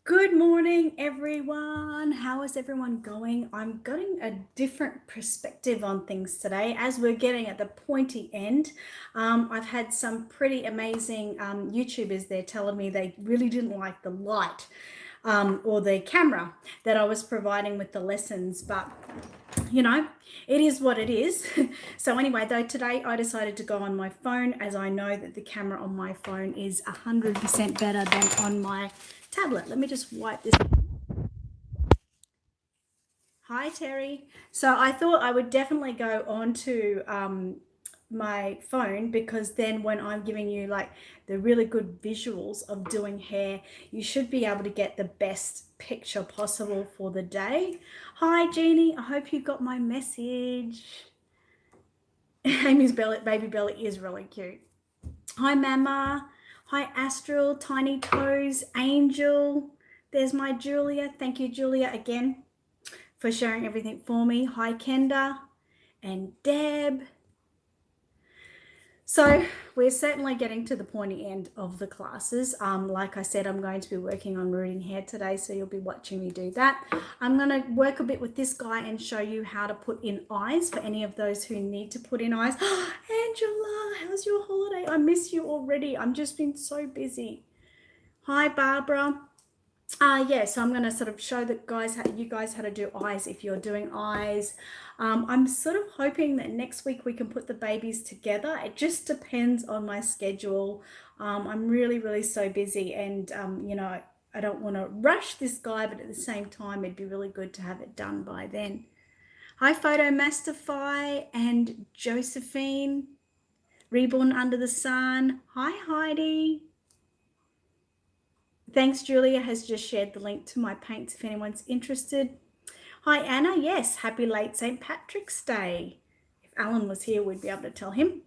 Good morning, everyone. How is everyone going? I'm getting a different perspective on things today as we're getting at the pointy end. I've had some pretty amazing YouTubers there telling me they really didn't like the light or the camera that I was providing with the lessons, but you know, it is what it is. So anyway, though, today I decided to go on my phone as I know that the camera on my phone is 100% better than on my tablet. Let me just wipe this. Hi, Terry. So I thought I would definitely go on to my phone because then when I'm giving you like the really good visuals of doing hair, you should be able to get the best picture possible for the day. Hi, Jeannie. I hope you got my message. Amy's baby belly is really cute. Hi, Mama. Hi, Astral, Tiny Toes, Angel. There's my Julia. Thank you, Julia, again for sharing everything for me. Hi, Kenda and Deb. So we're certainly getting to the pointy end of the classes. Like I said, I'm going to be working on rooting hair today, so you'll be watching me do that. I'm going to work a bit with this guy and show you how to put in eyes for any of those who need to put in eyes. Angela, how's your holiday? I miss you already. I've just been so busy. Hi, Barbara. So I'm going to sort of show you guys how to do eyes if you're doing eyes. I'm sort of hoping that next week we can put the babies together. It just depends on my schedule. I'm really, really so busy and, I don't want to rush this guy, but at the same time, it'd be really good to have it done by then. Hi, Photo Mastify and Josephine. Reborn Under the Sun. Hi, Heidi. Thanks, Julia has just shared the link to my paints if anyone's interested. Hi, Anna. Yes, happy late St. Patrick's Day. If Alan was here, we'd be able to tell him.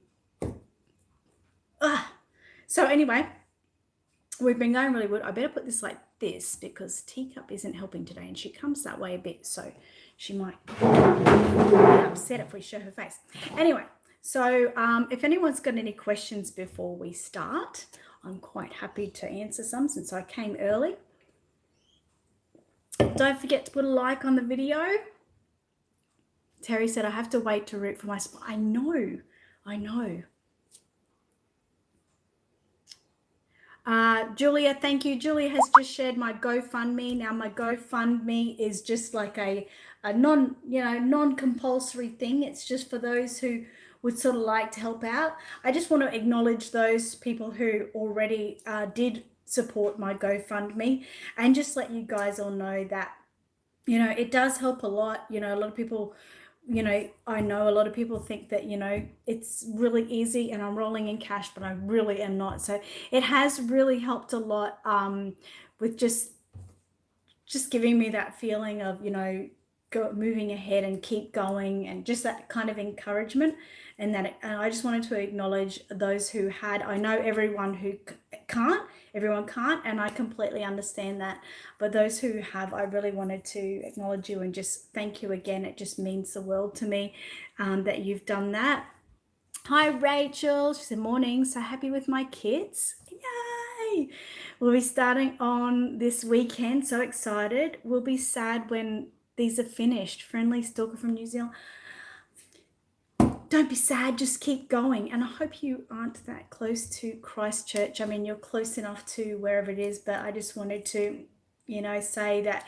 So anyway, we've been going really good. I better put this like this because Teacup isn't helping today and she comes that way a bit, so she might get upset if we show her face. Anyway, so if anyone's got any questions before we start, I'm quite happy to answer some since I came early. Don't forget to put a like on the video. Terry said, I have to wait to root for my spot. I know. Julia, thank you. Julia has just shared my GoFundMe. Now my GoFundMe is just like a non-compulsory thing. It's just for those who would sort of like to help out. I just want to acknowledge those people who already did support my GoFundMe and just let you guys all know that, it does help a lot. A lot of people, I know a lot of people think that, it's really easy and I'm rolling in cash, but I really am not. So it has really helped a lot with just giving me that feeling of, moving ahead and keep going and just that kind of encouragement. And I just wanted to acknowledge those who had. I know everyone can't, and I completely understand that. But those who have, I really wanted to acknowledge you and just thank you again. It just means the world to me that you've done that. Hi, Rachel. She said, morning. So happy with my kids. Yay! We'll be starting on this weekend. So excited. We'll be sad when these are finished. Friendly stalker from New Zealand. Don't be sad, just keep going. And I hope you aren't that close to Christchurch. I mean, you're close enough to wherever it is, but I just wanted to, say that,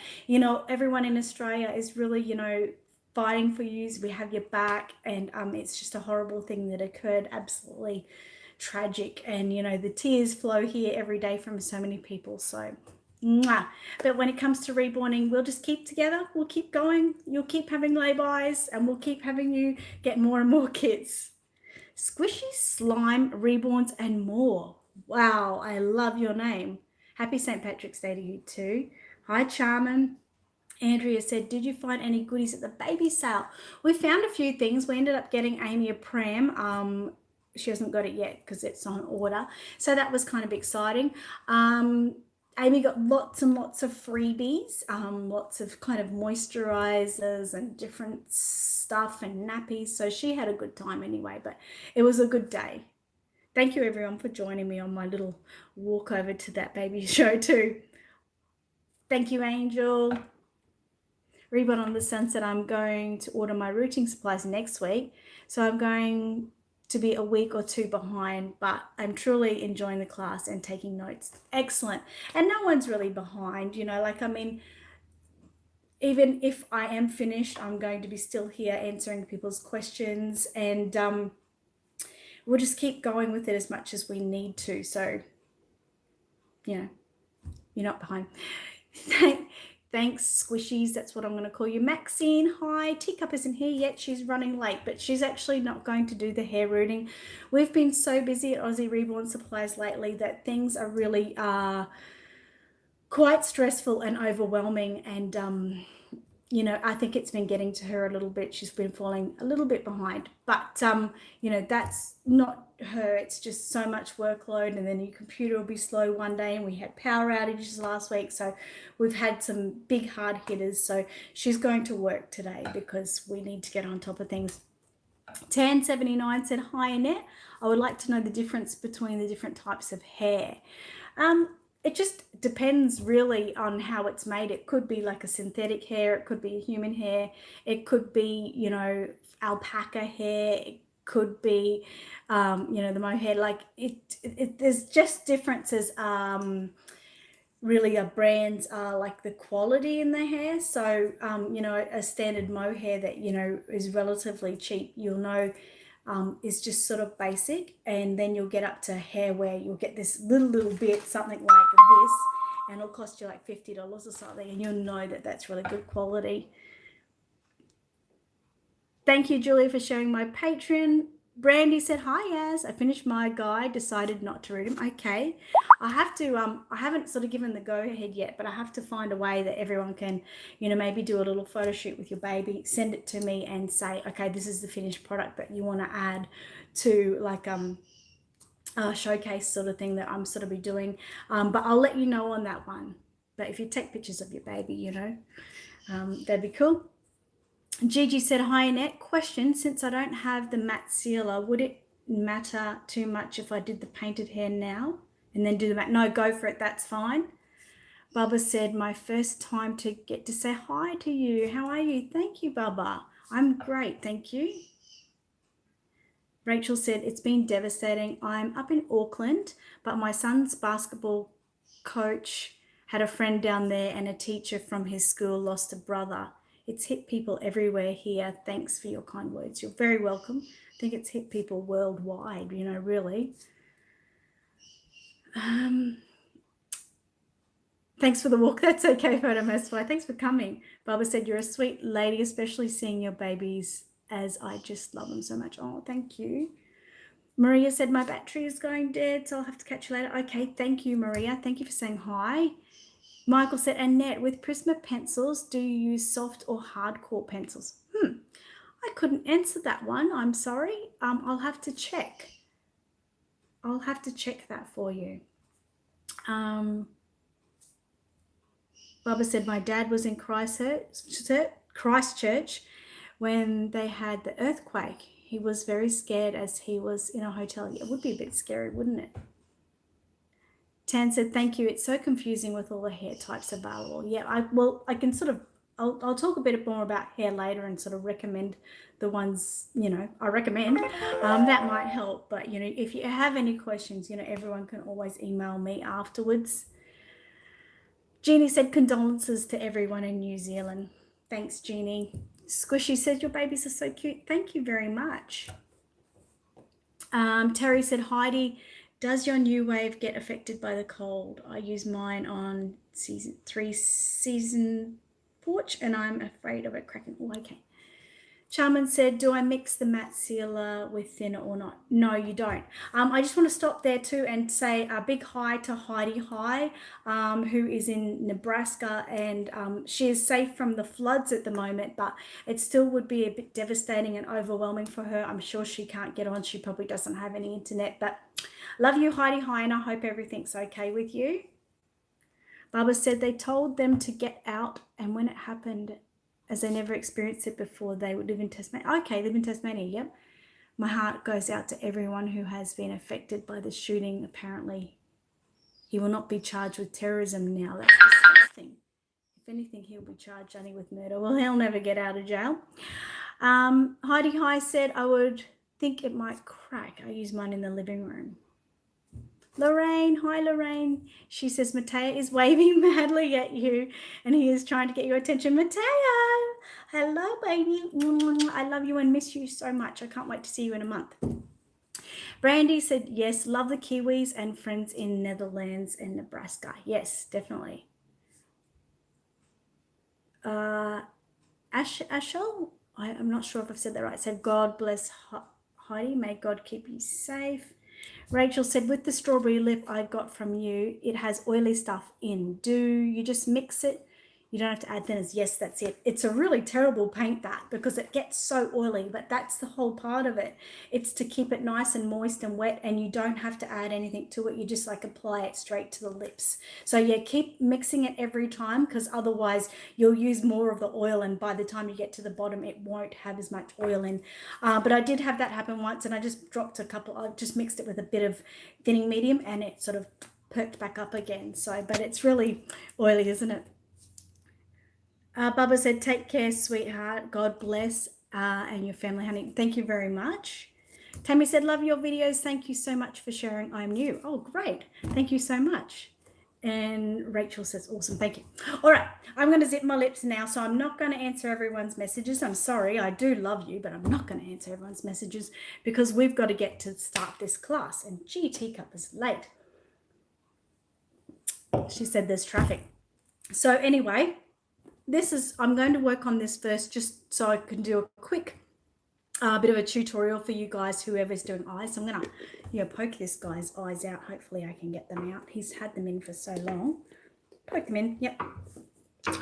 everyone in Australia is really, fighting for you. We have your back, and it's just a horrible thing that occurred, absolutely tragic. And, the tears flow here every day from so many people. So, mwah. But when it comes to reborning, we'll just keep together. We'll keep going. You'll keep having lay-bys and we'll keep having you get more and more kids. Squishy Slime, Reborns and more. Wow, I love your name. Happy St. Patrick's Day to you too. Hi, Charmin. Andrea said, did you find any goodies at the baby sale? We found a few things. We ended up getting Amy a pram. She hasn't got it yet because it's on order. So that was kind of exciting. Amy got lots and lots of freebies, lots of kind of moisturizers and different stuff and nappies. So she had a good time anyway, but it was a good day. Thank you everyone for joining me on my little walk over to that baby show too. Thank you, Angel. Reborn on the Sunset, I'm going to order my routing supplies next week. So I'm going to be a week or two behind, but I'm truly enjoying the class and taking notes. Excellent. And no one's really behind, you know, like, I mean, even if I am finished, I'm going to be still here answering people's questions, and we'll just keep going with it as much as we need to. So, you know, you're not behind. Thanks, Squishies. That's what I'm going to call you. Maxine, hi. Teacup isn't here yet. She's running late, but she's actually not going to do the hair rooting. We've been so busy at Aussie Reborn Supplies lately that things are really quite stressful and overwhelming. And, you know, I think it's been getting to her a little bit. She's been falling a little bit behind. But, you know, that's not her. It's just so much workload, and then your computer will be slow one day, and we had power outages last week. So we've had some big hard hitters. So she's going to work today because we need to get on top of things. Tan79 said, hi, Annette. I would like to know the difference between the different types of hair. It just depends really on how it's made. It could be like a synthetic hair. It could be a human hair. It could be, you know, alpaca hair. It could be, you know, the mohair. Like there's just differences. Really, brands are like the quality in the hair. So, you know, a standard mohair that, you know, is relatively cheap, you'll know, is just sort of basic, and then you'll get up to hair where you'll get this little bit, something like this, and it'll cost you like $50 or something, and you'll know that that's really good quality. Thank you, Julie, for sharing my Patreon. Brandy said, hi, Az. I finished my guide, decided not to read them. Okay. I have to, I haven't sort of given the go ahead yet, but I have to find a way that everyone can, you know, maybe do a little photo shoot with your baby, send it to me and say, okay, this is the finished product that you want to add to, like, a showcase sort of thing that I'm sort of be doing. But I'll let you know on that one. But if you take pictures of your baby, you know, that'd be cool. Gigi said, hi, Annette. Question, since I don't have the matte sealer, would it matter too much if I did the painted hair now and then do the matte? No, go for it. That's fine. Bubba said, my first time to get to say hi to you. How are you? Thank you, Bubba. I'm great. Thank you. Rachel said, it's been devastating. I'm up in Auckland, but my son's basketball coach had a friend down there, and a teacher from his school lost a brother. It's hit people everywhere here. Thanks for your kind words. You're very welcome. I think it's hit people worldwide, you know, really. Thanks for the walk. That's okay, Photomosfly. Thanks for coming. Barbara said, you're a sweet lady, especially seeing your babies, as I just love them so much. Oh, thank you. Maria said, my battery is going dead, so I'll have to catch you later. Okay, thank you, Maria. Thank you for saying hi. Michael said, Annette, with Prisma pencils, do you use soft or hardcore pencils? I couldn't answer that one. I'm sorry. I'll have to check. I'll have to check that for you. Barbara said, my dad was in Christchurch when they had the earthquake. He was very scared as he was in a hotel. Yeah, it would be a bit scary, wouldn't it? Tan said, thank you. It's so confusing with all the hair types available. Yeah, I can sort of, I'll talk a bit more about hair later and sort of recommend the ones, you know, I recommend. That might help. But, you know, if you have any questions, you know, everyone can always email me afterwards. Jeannie said, condolences to everyone in New Zealand. Thanks, Jeannie. Squishy said, your babies are so cute. Thank you very much. Terry said, Heidi, does your new wave get affected by the cold? I use mine on season porch, and I'm afraid of it cracking. Oh, okay. Charmin said, do I mix the matte sealer with thinner or not? No, you don't. I just want to stop there too and say a big hi to Heidi who is in Nebraska, and she is safe from the floods at the moment, but it still would be a bit devastating and overwhelming for her. I'm sure she can't get on. She probably doesn't have any internet, but love you, Heidi, and I hope everything's okay with you. Barbara said they told them to get out, and when it happened, as they never experienced it before, they would live in Tasmania. Okay, live in Tasmania, yep. My heart goes out to everyone who has been affected by the shooting. Apparently, he will not be charged with terrorism now. That's disgusting. If anything, he'll be charged only with murder. Well, he'll never get out of jail. Heidi High said, I would think it might crack. I use mine in the living room. Lorraine, hi Lorraine. She says, Mateo is waving madly at you and he is trying to get your attention. Mateo, hello, baby. I love you and miss you so much. I can't wait to see you in a month. Brandy said, yes, love the Kiwis and friends in Netherlands and Nebraska. Yes, definitely. Ashel, I'm not sure if I've said that right, said, God bless Heidi. May God keep you safe. Rachel said, with the strawberry lip I got from you, it has oily stuff in. Do you just mix it? You don't have to add thinners. Yes, that's it. It's a really terrible paint that because it gets so oily, but that's the whole part of it. It's to keep it nice and moist and wet, and you don't have to add anything to it. You just like apply it straight to the lips. So yeah, keep mixing it every time because otherwise you'll use more of the oil, and by the time you get to the bottom, it won't have as much oil in. But I did have that happen once, and I just dropped a couple. I just mixed it with a bit of thinning medium, and it sort of perked back up again. So, but it's really oily, isn't it? Bubba said, take care, sweetheart. God bless and your family, honey. Thank you very much. Tammy said, love your videos. Thank you so much for sharing. I'm new. Oh, great. Thank you so much. And Rachel says, awesome. Thank you. All right. I'm going to zip my lips now. So I'm not going to answer everyone's messages. I'm sorry. I do love you, but I'm not going to answer everyone's messages because we've got to get to start this class. And gee, Teacup is late. She said there's traffic. So anyway, I'm going to work on this first just so I can do a quick bit of a tutorial for you guys, whoever's doing eyes. So I'm going to, poke this guy's eyes out. Hopefully I can get them out. He's had them in for so long. Poke them in. Yep.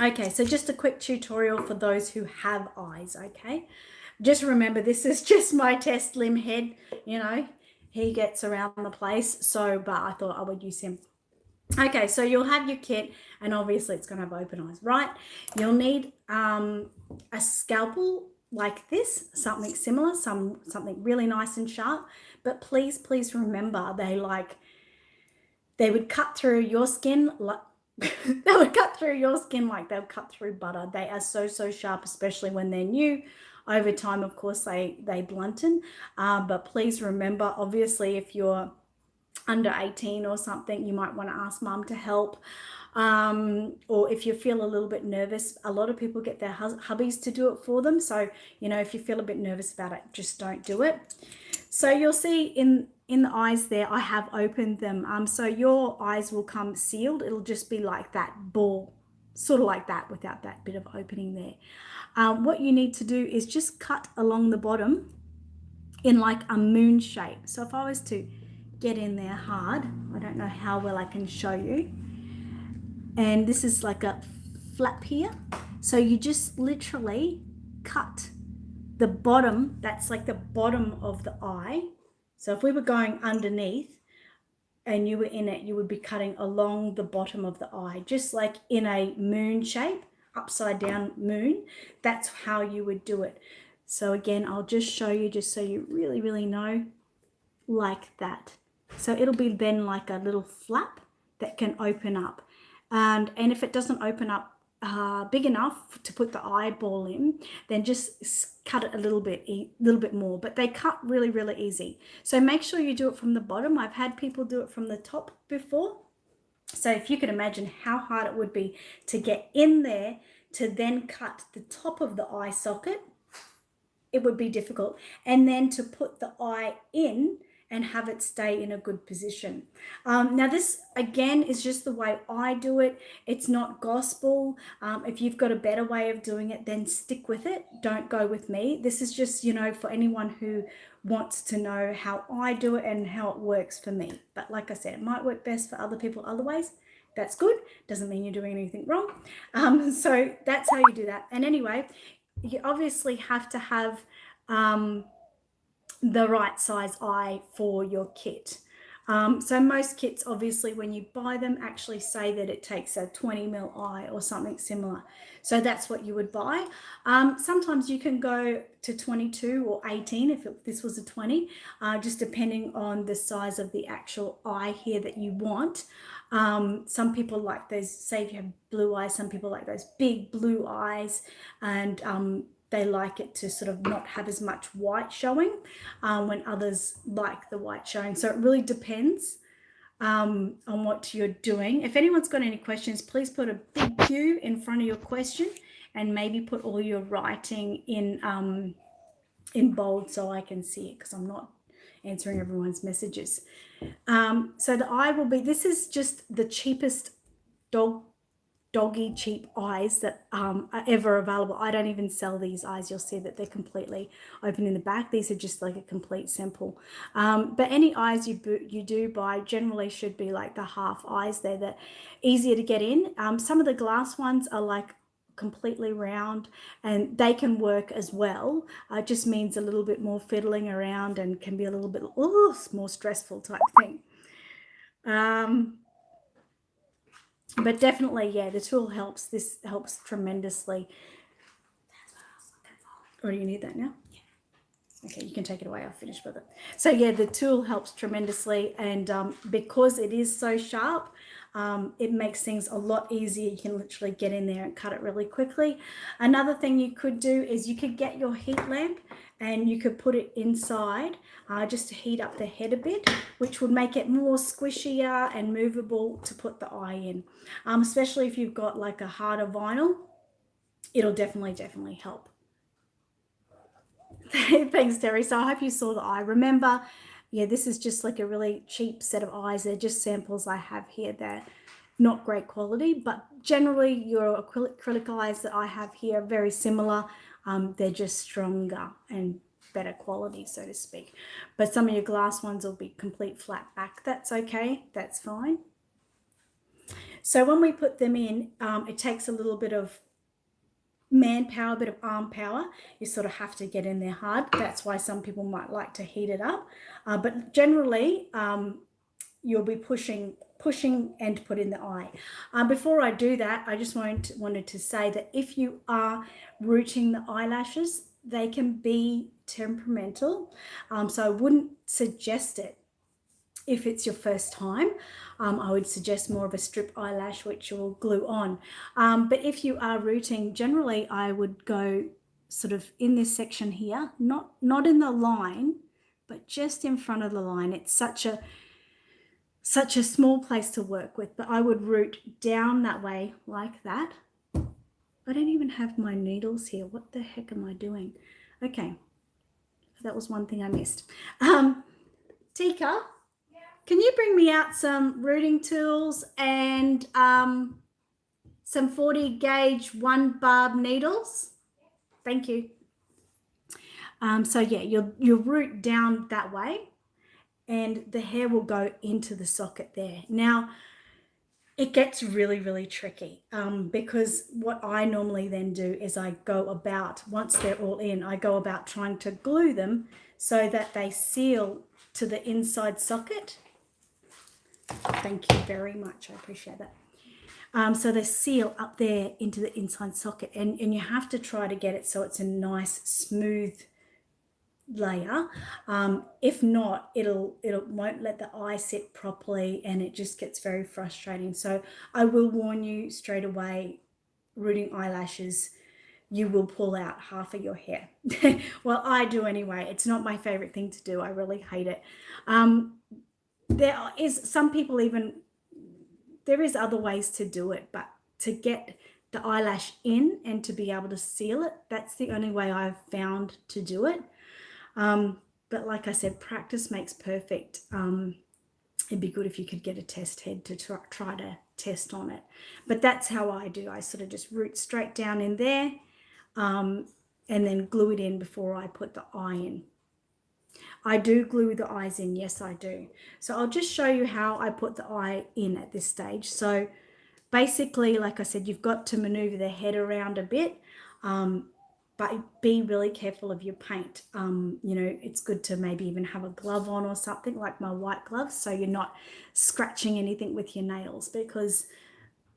Okay, so just a quick tutorial for those who have eyes, okay? Just remember, this is just my test limb head, he gets around the place. So, but I thought I would use him. Okay, so you'll have your kit, and obviously it's going to have open eyes, right? You'll need a scalpel like this, something similar, something really nice and sharp. But please remember, they would cut through your skin like they would cut through your skin like they'll cut through butter. They are so sharp, especially when they're new. Over time, of course, they blunten. But please remember, obviously, if you're under 18 or something, you might want to ask mum to help, or if you feel a little bit nervous, a lot of people get their hubbies to do it for them. So if you feel a bit nervous about it, just don't do it. So you'll see in the eyes there, I have opened them, so your eyes will come sealed. It'll just be like that ball, sort of like that, without that bit of opening there. What you need to do is just cut along the bottom in like a moon shape. So if I was to get in there hard, I don't know how well I can show you, and this is like a flap here, so you just literally cut the bottom. That's like the bottom of the eye. So if we were going underneath and you were in it, you would be cutting along the bottom of the eye, just like in a moon shape, upside down moon. That's how you would do it. So again, I'll just show you just so you really know, like that. So it'll be then like a little flap that can open up. And if it doesn't open up big enough to put the eyeball in, then just cut it a little bit more. But they cut really easy. So make sure you do it from the bottom. I've had people do it from the top before. So if you could imagine how hard it would be to get in there to then cut the top of the eye socket, it would be difficult. And then to put the eye in and have it stay in a good position. Now this, again, is just the way I do it. It's not gospel. If you've got a better way of doing it, then stick with it. Don't go with me. This is just, for anyone who wants to know how I do it and how it works for me. But like I said, it might work best for other people other ways. That's good. Doesn't mean you're doing anything wrong. So that's how you do that. And anyway, you obviously have to have the right size eye for your kit. So most kits, obviously, when you buy them, actually say that it takes a 20 mil eye or something similar. So that's what you would buy. Sometimes you can go to 22 or 18 if this was a 20, just depending on the size of the actual eye here that you want. Some people like those, say if you have blue eyes, some people like those big blue eyes, and they like it to sort of not have as much white showing, when others like the white showing. So it really depends on what you're doing. If anyone's got any questions, please put a big Q in front of your question and maybe put all your writing in bold so I can see it, because I'm not answering everyone's messages. So the eye will be, this is just the cheapest doggy cheap eyes that are ever available. I don't even sell these eyes. You'll see that they're completely open in the back. These are just like a complete sample. But any eyes you do buy generally should be like the half eyes. They're easier to get in. Some of the glass ones are like completely round, and they can work as well. It just means a little bit more fiddling around and can be a little bit more stressful type thing. But definitely, yeah, the tool helps. This helps tremendously. Or do you need that now? Yeah. Okay, you can take it away. I'll finish with it. So yeah, the tool helps tremendously, and because it is so sharp, it makes things a lot easier. You can literally get in there and cut it really quickly. Another thing you could do is you could get your heat lamp and you could put it inside just to heat up the head a bit, which would make it more squishier and movable to put the eye in. Especially if you've got like a harder vinyl, it'll definitely help. Thanks, Terry. So I hope you saw the eye. Remember, yeah, this is just like a really cheap set of eyes. They're just samples I have here. They're not great quality, but generally your acrylic eyes that I have here are very similar. They're just stronger and better quality, so to speak. But some of your glass ones will be complete flat back. That's okay. That's fine. So when we put them in, it takes a little bit of manpower, a bit of arm power. You sort of have to get in there hard. That's why some people might like to heat it up. But generally, you'll be pushing and put in the eye. Before I do that, I just wanted to say that if you are rooting the eyelashes, they can be temperamental. So I wouldn't suggest it if it's your first time. I would suggest more of a strip eyelash, which you'll glue on. But if you are rooting, generally I would go sort of in this section here, not in the line, but just in front of the line. It's such a small place to work with, but I would root down that way like that. I don't even have my needles here. What the heck am I doing? Okay, that was one thing I missed. Tika, can you bring me out some rooting tools and some 40 gauge 1 barb needles? Thank you. So yeah, you'll root down that way and the hair will go into the socket there. Now, it gets really tricky because what I normally then do is I go about, once they're all in, I go about trying to glue them so that they seal to the inside socket. Thank you very much. I appreciate that. So they seal up there into the inside socket, and you have to try to get it so it's a nice smooth layer. If not, it won't let the eye sit properly and it just gets very frustrating. So I will warn you straight away, rooting eyelashes, you will pull out half of your hair. Well, I do anyway. It's not my favorite thing to do. I really hate it. There is some people even, there is other ways to do it, but to get the eyelash in and to be able to seal it, that's the only way I've found to do it. But like I said, practice makes perfect. It'd be good if you could get a test head to try to test on it. But that's how I do. I sort of just root straight down in there and then glue it in before I put the eye in. I do glue the eyes in, yes I do. So I'll just show you how I put the eye in at this stage. So basically, like I said, you've got to maneuver the head around a bit. but be really careful of your paint. You know, it's good to maybe even have a glove on or something, like my white gloves, so you're not scratching anything with your nails, because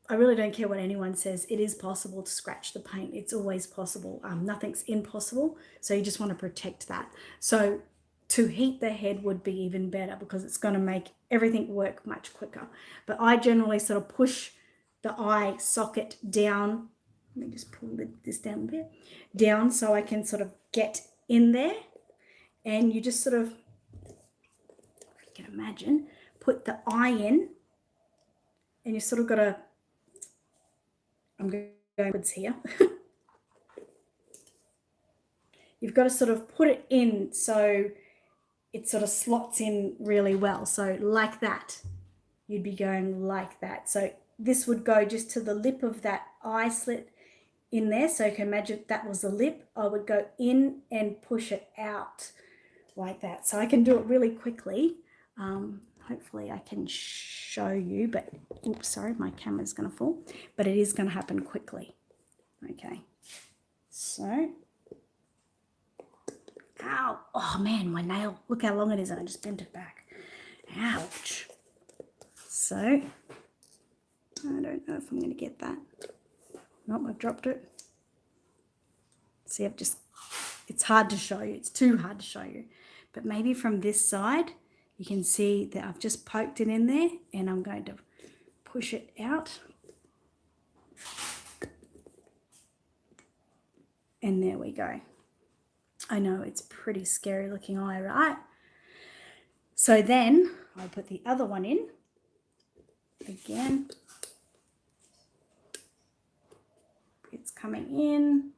I really don't care what anyone says. It is possible to scratch the paint. It's always possible. Nothing's impossible. So you just want to protect that. So to heat the head would be even better, because it's going to make everything work much quicker. But I generally sort of push the eye socket down. Let me just pull this down a bit. Down so I can sort of get in there. And you just sort of, if you can imagine, put the eye in. And you sort of got to, I'm going backwards here. You've got to sort of put it in so it sort of slots in really well. So like that, you'd be going like that. So this would go just to the lip of that eye slit in there. So you can imagine that was the lip. I would go in and push it out like that. So I can do it really quickly. Hopefully I can show you, but oops, sorry, my camera's going to fall, but it is going to happen quickly. Okay, so, ow, oh man, my nail, look how long it is, and I just bent it back. Ouch. So, I don't know if I'm going to get that. Nope, I've dropped it. See, it's hard to show you, it's too hard to show you, but maybe from this side, you can see that I've just poked it in there, and I'm going to push it out. And there we go. I know it's pretty scary looking eye, right? So then I'll put the other one in again. It's coming in.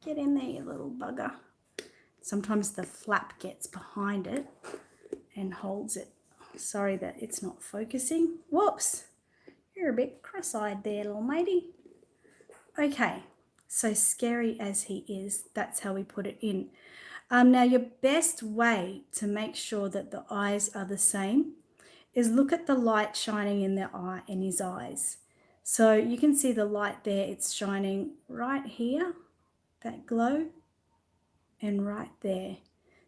Get in there, you little bugger. Sometimes the flap gets behind it and holds it. Sorry that it's not focusing. Whoops, you're a bit cross-eyed there, little matey. Okay, so scary as he is, that's how we put it in. Now your best way to make sure that the eyes are the same is look at the light shining in his eyes. So you can see the light there, it's shining right here, that glow, and right there.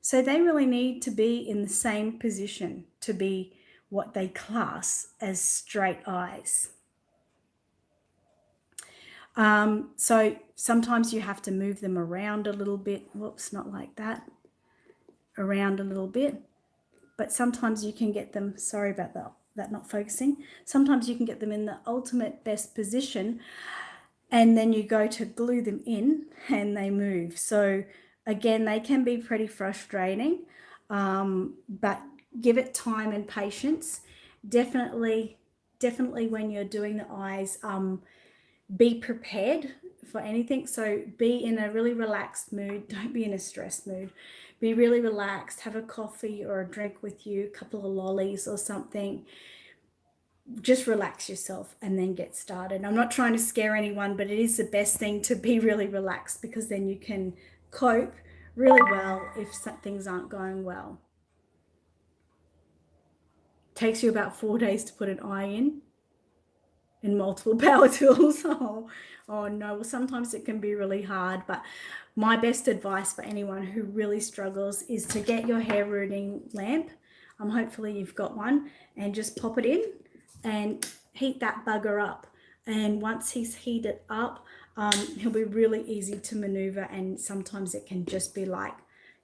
So they really need to be in the same position to be what they class as straight eyes. So sometimes you have to move them around a little bit. Whoops, not like that. Around a little bit. But sometimes you can get them, sorry about that not focusing. Sometimes you can get them in the ultimate best position, and then you go to glue them in and they move. So again, they can be pretty frustrating, but give it time and patience. Definitely when you're doing the eyes, be prepared for anything. So be in a really relaxed mood. Don't be in a stressed mood. Be really relaxed. Have a coffee or a drink with you, a couple of lollies or something. Just relax yourself and then get started. I'm not trying to scare anyone, but it is the best thing to be really relaxed, because then you can cope really well if things aren't going well. It takes you about 4 days to put an eye in multiple power tools. Oh no, well, sometimes it can be really hard, but my best advice for anyone who really struggles is to get your hair rooting lamp. Hopefully you've got one, and just pop it in and heat that bugger up. And once he's heated up, he'll be really easy to maneuver, and sometimes it can just be like,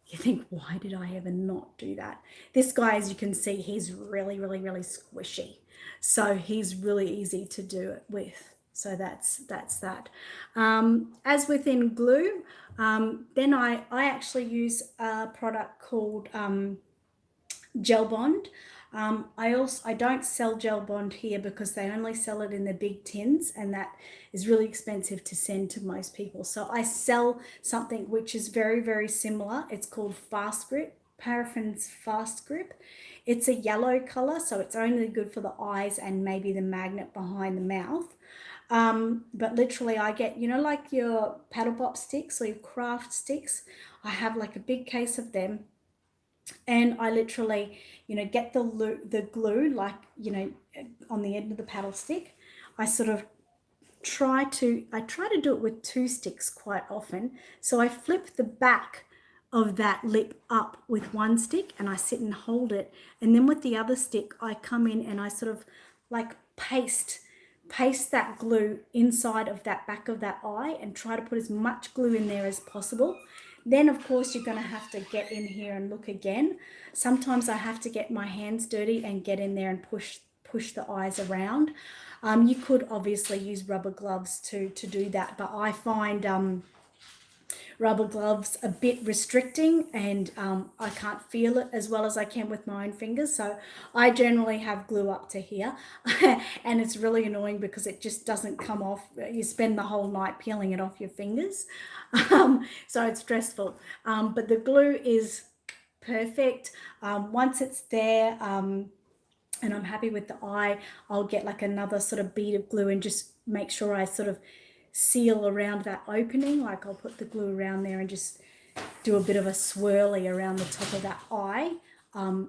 you think, why did I ever not do that? This guy, as you can see, he's really squishy. So he's really easy to do it with. So that's that. As within glue, then I actually use a product called Gel Bond. I don't sell Gel Bond here because they only sell it in the big tins, and that is really expensive to send to most people. So I sell something which is very similar. It's called Fast Grip, Paraffin's Fast Grip. It's a yellow color, so it's only good for the eyes and maybe the magnet behind the mouth. But literally I get, you know, like your paddle pop sticks or your craft sticks, I have like a big case of them. And I literally, you know, get the glue, like, you know, on the end of the paddle stick. I sort of try to do it with 2 sticks quite often. So I flip the back of that lip up with 1 stick and I sit and hold it, and then with the other stick I come in and I sort of like paste that glue inside of that back of that eye and try to put as much glue in there as possible. Then of course you're going to have to get in here and look again. Sometimes I have to get my hands dirty and get in there and push the eyes around. You could obviously use rubber gloves to do that, but I find rubber gloves a bit restricting, and I can't feel it as well as I can with my own fingers. So I generally have glue up to here and it's really annoying because it just doesn't come off. You spend the whole night peeling it off your fingers. So it's stressful. But the glue is perfect. Once it's there, and I'm happy with the eye, I'll get like another sort of bead of glue and just make sure I sort of seal around that opening. Like I'll put the glue around there and just do a bit of a swirly around the top of that eye,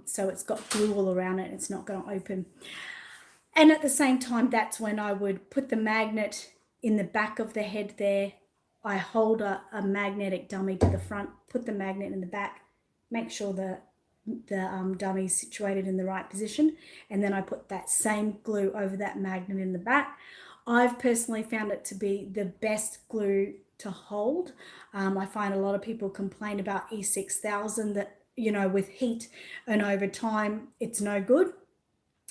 so it's got glue all around it and it's not going to open. And at the same time, that's when I would put the magnet in the back of the head there. I hold a magnetic dummy to the front, put the magnet in the back, make sure the dummy is situated in the right position, and then I put that same glue over that magnet in the back. I've personally found it to be the best glue to hold. I find a lot of people complain about E6000 that, you know, with heat and over time it's no good,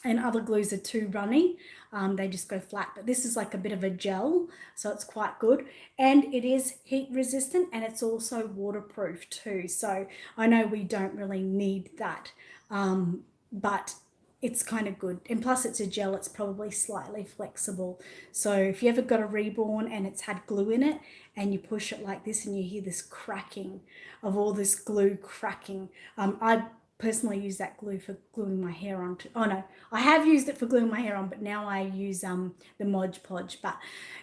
and other glues are too runny. They just go flat, but this is like a bit of a gel, so it's quite good, and it is heat resistant and it's also waterproof too. So I know we don't really need that, but it's kind of good, and plus it's a gel, it's probably slightly flexible. So if you ever got a Reborn and it's had glue in it and you push it like this and you hear this cracking of all this glue cracking, I personally use that glue for gluing my hair on. Oh no, I have used it for gluing my hair on, but now I use the Mod Podge. But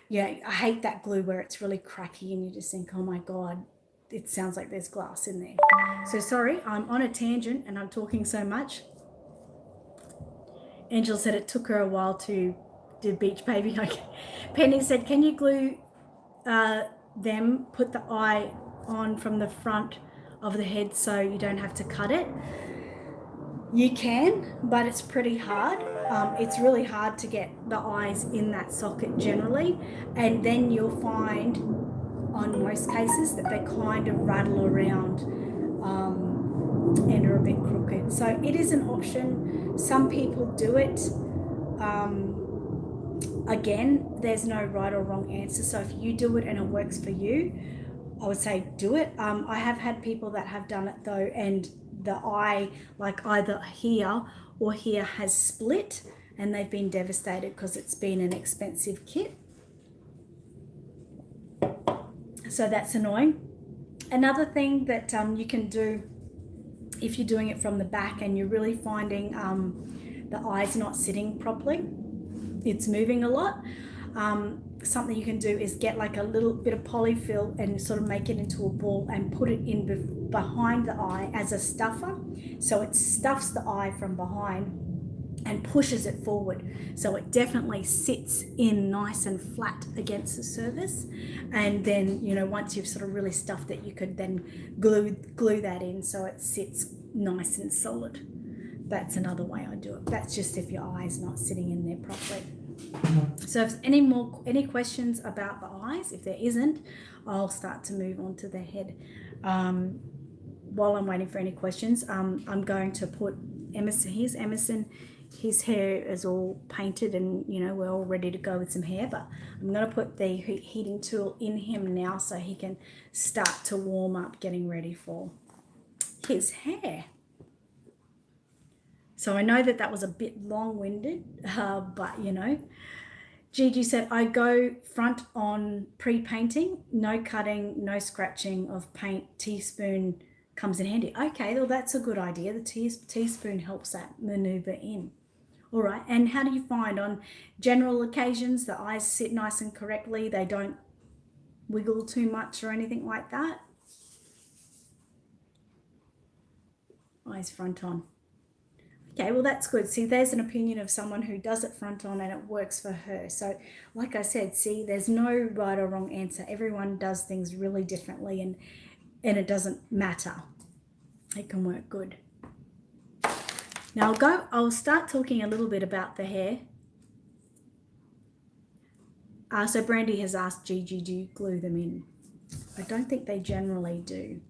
yeah, I hate that glue where it's really cracky and you just think, oh my god, it sounds like there's glass in there. So sorry, I'm on a tangent and I'm talking so much. Angela said it took her a while to do beach baby. Penny said, can you glue them, put the eye on from the front of the head so you don't have to cut it? You can, but it's pretty hard. It's really hard to get the eyes in that socket generally, and then you'll find on most cases that they kind of rattle around and are a bit crooked. So it is an option. Some people do it. Again, there's no right or wrong answer. So if you do it and it works for you, I would say do it. I have had people that have done it though, and the eye, like either here or here, has split and they've been devastated because it's been an expensive kit. So that's annoying. Another thing that you can do if you're doing it from the back and you're really finding the eye's not sitting properly, it's moving a lot, something you can do is get like a little bit of polyfill and sort of make it into a ball and put it in behind the eye as a stuffer. So it stuffs the eye from behind and pushes it forward, so it definitely sits in nice and flat against the surface. And then, you know, once you've sort of really stuffed it, you could then glue that in so it sits nice and solid. That's another way I do it. That's just if your eye's not sitting in there properly. So if any questions about the eyes, if there isn't, I'll start to move on to the head. While I'm waiting for any questions, I'm going to put Emerson. Here's Emerson. His hair is all painted and, you know, we're all ready to go with some hair, but I'm going to put the heating tool in him now so he can start to warm up, getting ready for his hair. So I know that was a bit long-winded, but, you know. Gigi said, I go front on pre-painting, no cutting, no scratching of paint, teaspoon comes in handy. Okay, well, that's a good idea. The teaspoon helps that maneuver in. All right, and how do you find on general occasions the eyes sit nice and correctly? They don't wiggle too much or anything like that? Eyes front on. Okay, well, that's good. See, there's an opinion of someone who does it front on and it works for her. So, like I said, see, there's no right or wrong answer. Everyone does things really differently, and it doesn't matter. It can work good. Now I'll start talking a little bit about the hair. So Brandy has asked Gigi, do you glue them in? I don't think they generally do.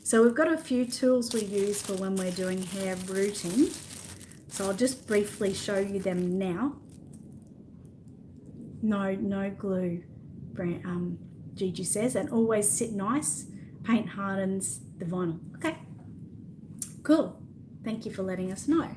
So we've got a few tools we use for when we're doing hair rooting. So I'll just briefly show you them now. No glue, Gigi says, and always sit nice. Paint hardens the vinyl. Okay, cool. Thank you for letting us know.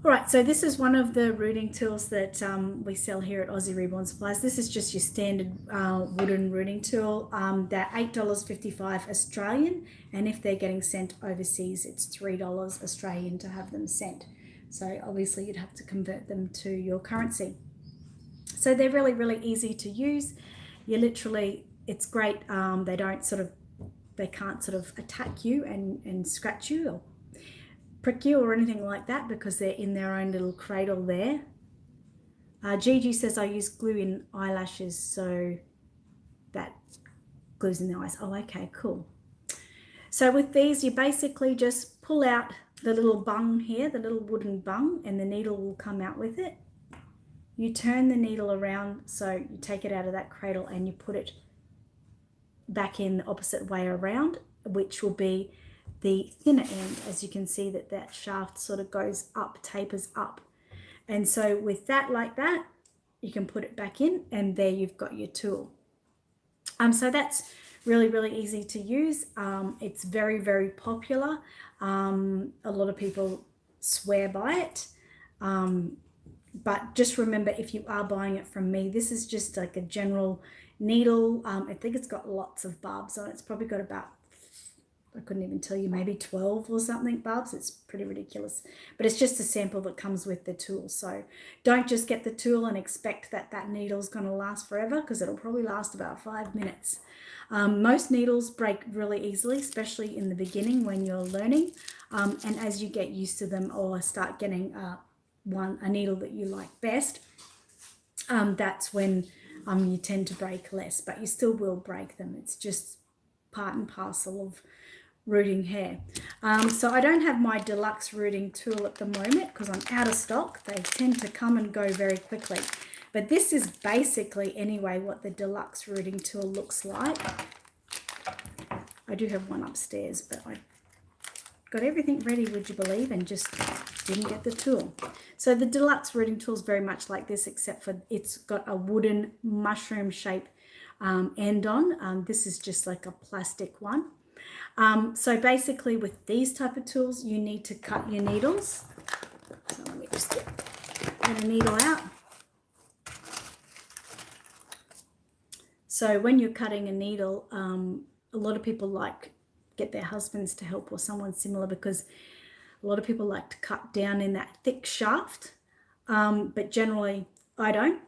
All right, so this is one of the rooting tools that we sell here at Aussie Reborn Supplies. This is just your standard wooden rooting tool. They're $8.55 Australian, and if they're getting sent overseas, it's $3 Australian to have them sent. So obviously you'd have to convert them to your currency. So they're really, really easy to use. You literally, it's great. They can't sort of attack you and scratch you or prick you or anything like that because they're in their own little cradle there. Gigi says I use glue in eyelashes, so that glues in the eyes. Oh, okay, cool. So with these, you basically just pull out the little bung here, the little wooden bung, and the needle will come out with it. You turn the needle around, so you take it out of that cradle and you put it back in the opposite way around, which will be the thinner end. As you can see that shaft sort of goes up, tapers up. And so with that, like that, you can put it back in and there you've got your tool. So that's really, really easy to use. It's very, very popular. A lot of people swear by it. But just remember, if you are buying it from me, this is just like a general needle. I think it's got lots of barbs on it. It's probably got about, I couldn't even tell you, maybe 12 or something barbs. It's pretty ridiculous. But it's just a sample that comes with the tool. So don't just get the tool and expect that needle's going to last forever, because it'll probably last about 5 minutes. Most needles break really easily, especially in the beginning when you're learning. And as you get used to them or start getting a needle that you like best, that's when you tend to break less, but you still will break them. It's just part and parcel of rooting hair. So I don't have my Deluxe rooting tool at the moment because I'm out of stock. They tend to come and go very quickly. But this is basically anyway what the Deluxe rooting tool looks like. I do have one upstairs, but I got everything ready, would you believe, and just didn't get the tool. So the Deluxe rooting tool is very much like this, except for it's got a wooden mushroom shape end on. This is just like a plastic one. So basically with these type of tools, you need to cut your needles. So let me just get a needle out. So when you're cutting a needle, a lot of people get their husbands to help or someone similar, because a lot of people like to cut down in that thick shaft, but generally I don't.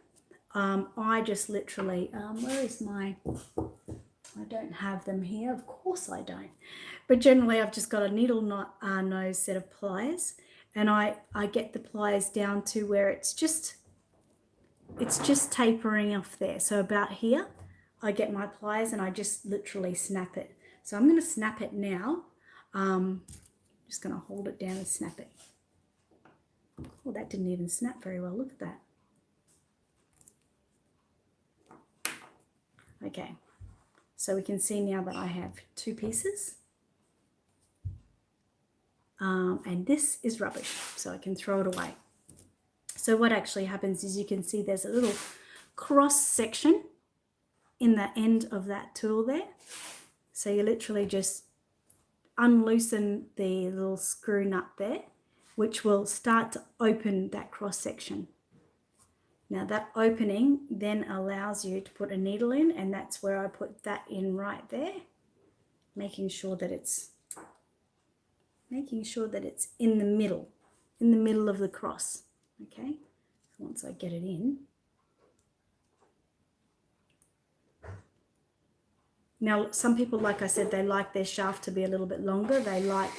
I just literally, where is my, I don't have them here, of course I don't. But generally I've just got a needle nose set of pliers, and I get the pliers down to where it's just tapering off there. So about here, I get my pliers and I just literally snap it. So I'm going to snap it now. Just going to hold it down and snap it. Oh, that didn't even snap very well. Look at that. Okay. So we can see now that I have 2 pieces. And this is rubbish, so I can throw it away. So what actually happens is you can see there's a little cross section in the end of that tool there. So you literally just unloosen the little screw nut there, which will start to open that cross section. Now that opening then allows you to put a needle in, and that's where I put that in right there, making sure that it's in the middle of the cross. Okay, so once I get it in, Now, some people, like I said, they like their shaft to be a little bit longer. They like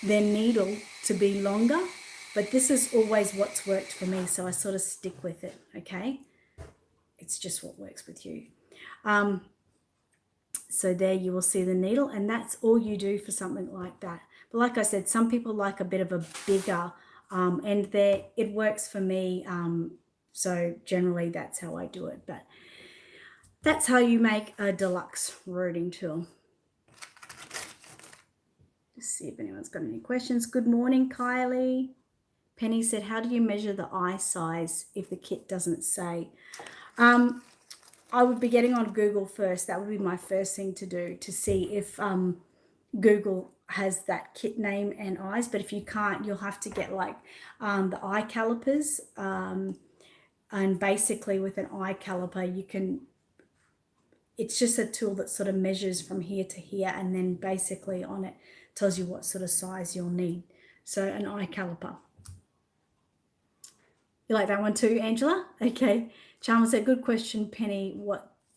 their needle to be longer, but this is always what's worked for me, so I sort of stick with it, okay? It's just what works with you. So there you will see the needle, and that's all you do for something like that. But like I said, some people like a bit of a bigger, and there it works for me. So generally that's how I do it, but that's how you make a deluxe rooting tool. Just see if anyone's got any questions. Good morning, Kylie. Penny said, how do you measure the eye size if the kit doesn't say? I would be getting on Google first. That would be my first thing to do, to see if Google has that kit name and eyes. But if you can't, you'll have to get like the eye calipers. And basically with an eye caliper, you can, it's just a tool that sort of measures from here to here, and then basically on it tells you what sort of size you'll need. So an eye caliper. You like that one too, Angela? Okay. Chalmers said, good question, Penny.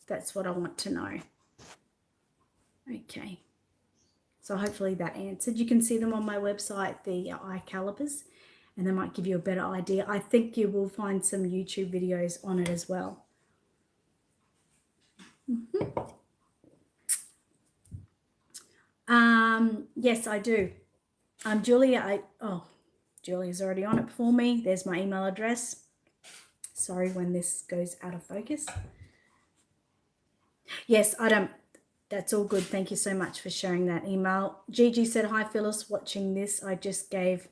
That's what I want to know. Okay. So hopefully that answered. You can see them on my website, the eye calipers, and they might give you a better idea. I think you will find some YouTube videos on it as well. Yes, I do. Julia, Julia's already on it for me. There's my email address. Sorry when this goes out of focus. Yes, that's all good. Thank you so much for sharing that email. Gigi said, hi, Phyllis, watching this. I just gave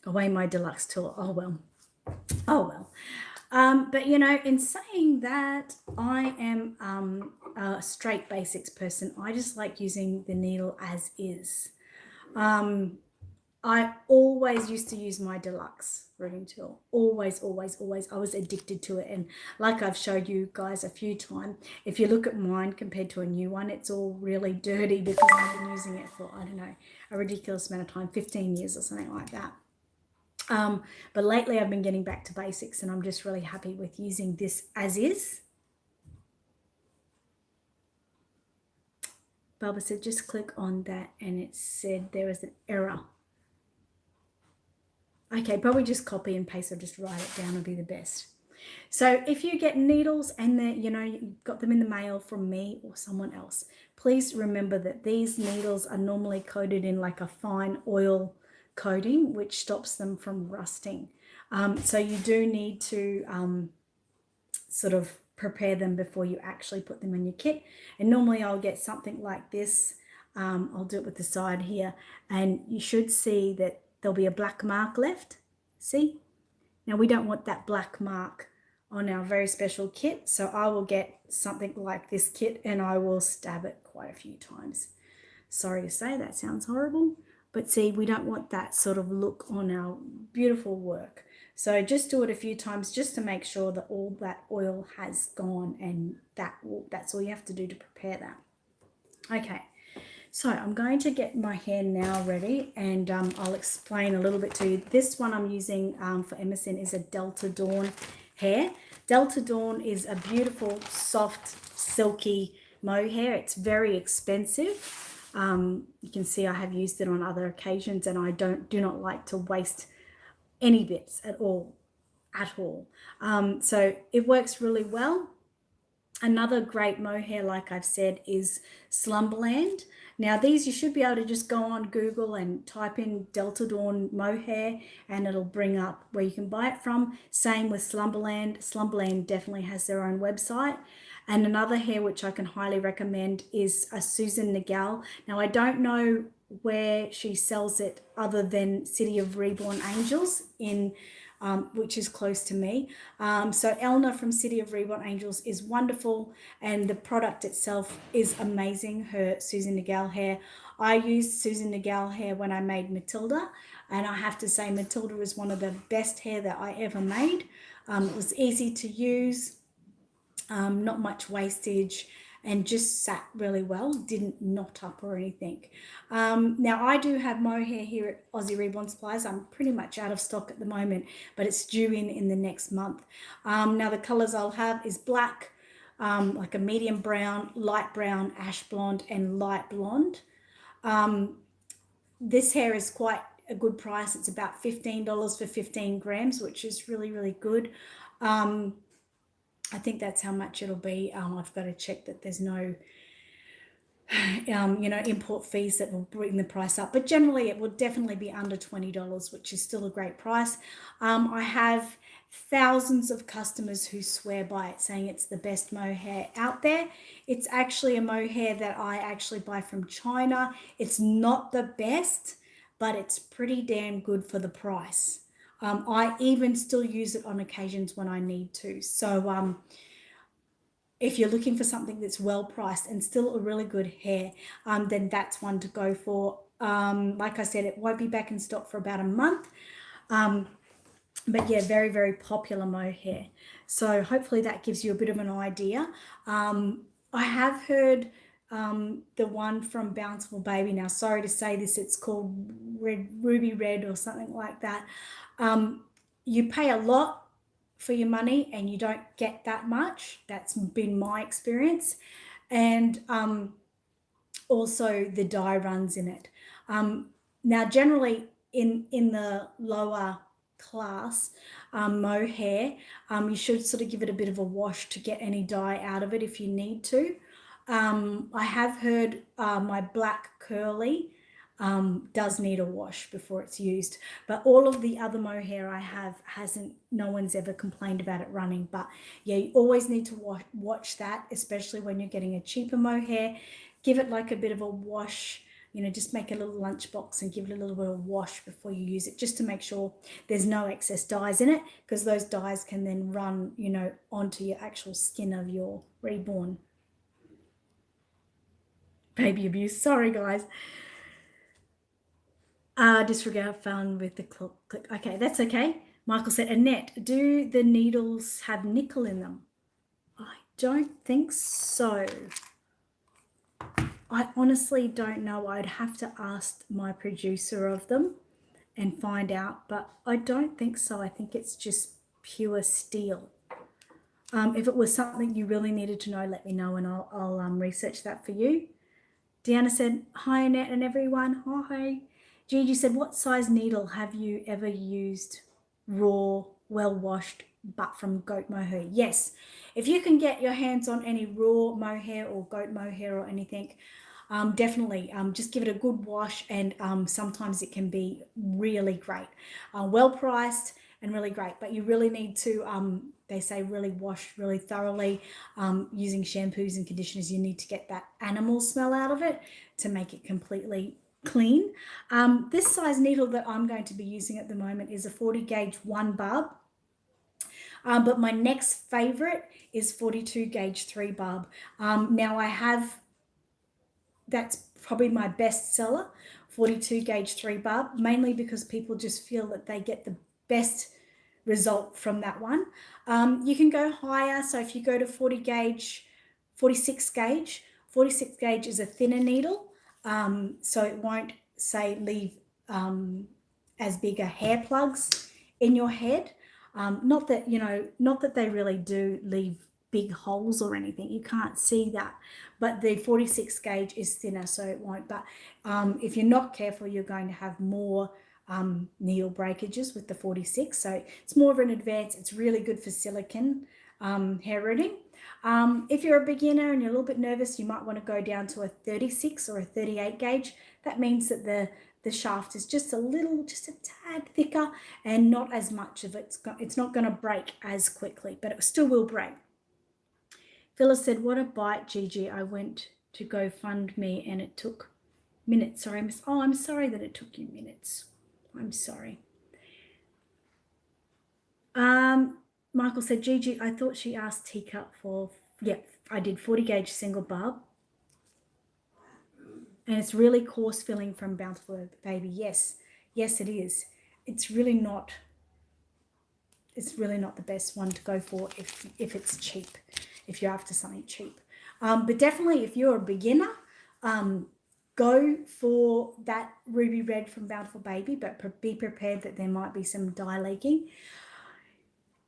away my deluxe tool. Oh, well. But, you know, in saying that, I am a straight basics person. I just like using the needle as is. I always used to use my deluxe rooting tool. Always, always, always. I was addicted to it. And like I've showed you guys a few times, if you look at mine compared to a new one, it's all really dirty because I've been using it for, I don't know, a ridiculous amount of time, 15 years or something like that. But lately I've been getting back to basics, and I'm just really happy with using this as is. Barbara said, just click on that, and it said there was an error. Okay, probably just copy and paste or just write it down would be the best. So if you get needles and you got them in the mail from me or someone else, please remember that these needles are normally coated in like a fine oil coating, which stops them from rusting. So you do need to sort of prepare them before you actually put them in your kit. And normally I'll get something like this. I'll do it with the side here, and you should see that there'll be a black mark left. See? Now we don't want that black mark on our very special kit, so I will get something like this kit and I will stab it quite a few times. Sorry to say, that sounds horrible, but see, we don't want that sort of look on our beautiful work. So just do it a few times just to make sure that all that oil has gone, and that's all you have to do to prepare that. Okay. So I'm going to get my hair now ready, and I'll explain a little bit to you. This one I'm using for Emerson is a Delta Dawn hair. Delta Dawn is a beautiful, soft, silky mohair. It's very expensive. You can see I have used it on other occasions, and I do not like to waste any bits at all. So it works really well. Another great mohair, like I've said, is Slumberland. Now these, you should be able to just go on Google and type in Delta Dawn mohair and it'll bring up where you can buy it from. Same with Slumberland. Slumberland definitely has their own website. And another hair which I can highly recommend is a Susan Nagel. Now I don't know where she sells it other than City of Reborn Angels in which is close to me. So Elna from City of Reborn Angels is wonderful, and the product itself is amazing, her Susan Nagel hair. I used Susan Nagel hair when I made Matilda, and I have to say Matilda was one of the best hair that I ever made. It was easy to use, not much wastage, and just sat really well, didn't knot up or anything. Now I do have mohair here at Aussie Reborn Supplies. I'm pretty much out of stock at the moment, but it's due in the next month. Now the colors I'll have is black, like a medium brown, light brown, ash blonde, and light blonde. This hair is quite a good price. It's about $15 for 15 grams, which is really, really good. I think that's how much it'll be. I've got to check that there's no import fees that will bring the price up, but generally it will definitely be under $20, which is still a great price. I have thousands of customers who swear by it, saying it's the best mohair out there. It's actually a mohair that I actually buy from China. It's not the best, but it's pretty damn good for the price. I even still use it on occasions when I need to. So if you're looking for something that's well priced and still a really good hair, then that's one to go for. Like I said, it won't be back in stock for about a month. But yeah, very, very popular mohair. So hopefully that gives you a bit of an idea. I have heard the one from Bountiful Baby. Now, sorry to say this, it's called Ruby Red or something like that. You pay a lot for your money and you don't get that much. That's been my experience. And also the dye runs in it. Now, generally in the lower class mohair, you should sort of give it a bit of a wash to get any dye out of it if you need to. I have heard my black curly does need a wash before it's used, but all of the other mohair I have no one's ever complained about it running. But yeah, you always need to watch that, especially when you're getting a cheaper mohair. Give it like a bit of a wash, just make a little lunchbox and give it a little bit of wash before you use it, just to make sure there's no excess dyes in it, because those dyes can then run, onto your actual skin of your reborn baby abuse. Sorry, guys. Disregard fun with the click. Okay, that's okay. Michael said, Annette, do the needles have nickel in them? I don't think so. I honestly don't know. I'd have to ask my producer of them and find out, but I don't think so. I think it's just pure steel. If it was something you really needed to know, let me know and I'll research that for you. Deanna said, hi, Annette and everyone. Hi. Gigi said, what size needle have you ever used raw, well-washed, but from goat mohair? Yes. If you can get your hands on any raw mohair or goat mohair or anything, definitely just give it a good wash, and sometimes it can be really great. Well-priced and really great, but you really need to, they say, really wash really thoroughly using shampoos and conditioners. You need to get that animal smell out of it to make it completely clean. This size needle that I'm going to be using at the moment is a 40 gauge 1 barb. But my next favorite is 42 gauge 3 barb. Now I have, that's probably my best seller, 42 gauge 3 barb, mainly because people just feel that they get the best result from that one. You can go higher. So if you go to 40 gauge, 46 gauge is a thinner needle. So it won't leave as bigger hair plugs in your head. Not that they really do leave big holes or anything. You can't see that, but the 46 gauge is thinner, so it won't. But if you're not careful, you're going to have more needle breakages with the 46. So it's more of an advance. It's really good for silicone hair rooting. If you're a beginner and you're a little bit nervous, you might want to go down to a 36 or a 38 gauge. That means that the shaft is just a tad thicker and not as much of it. It's not going to break as quickly, but it still will break. Phyllis said, what a bite, Gigi. I went to GoFundMe and it took minutes. Sorry, I'm sorry that it took you minutes. I'm sorry. Michael said, Gigi, I thought she asked teacup for, yeah, I did 40 gauge single barb. And it's really coarse filling from Bountiful Baby. Yes, it is. It's really not the best one to go for if it's cheap, if you're after something cheap. But definitely if you're a beginner, go for that Ruby Red from Bountiful Baby, but be prepared that there might be some dye leaking.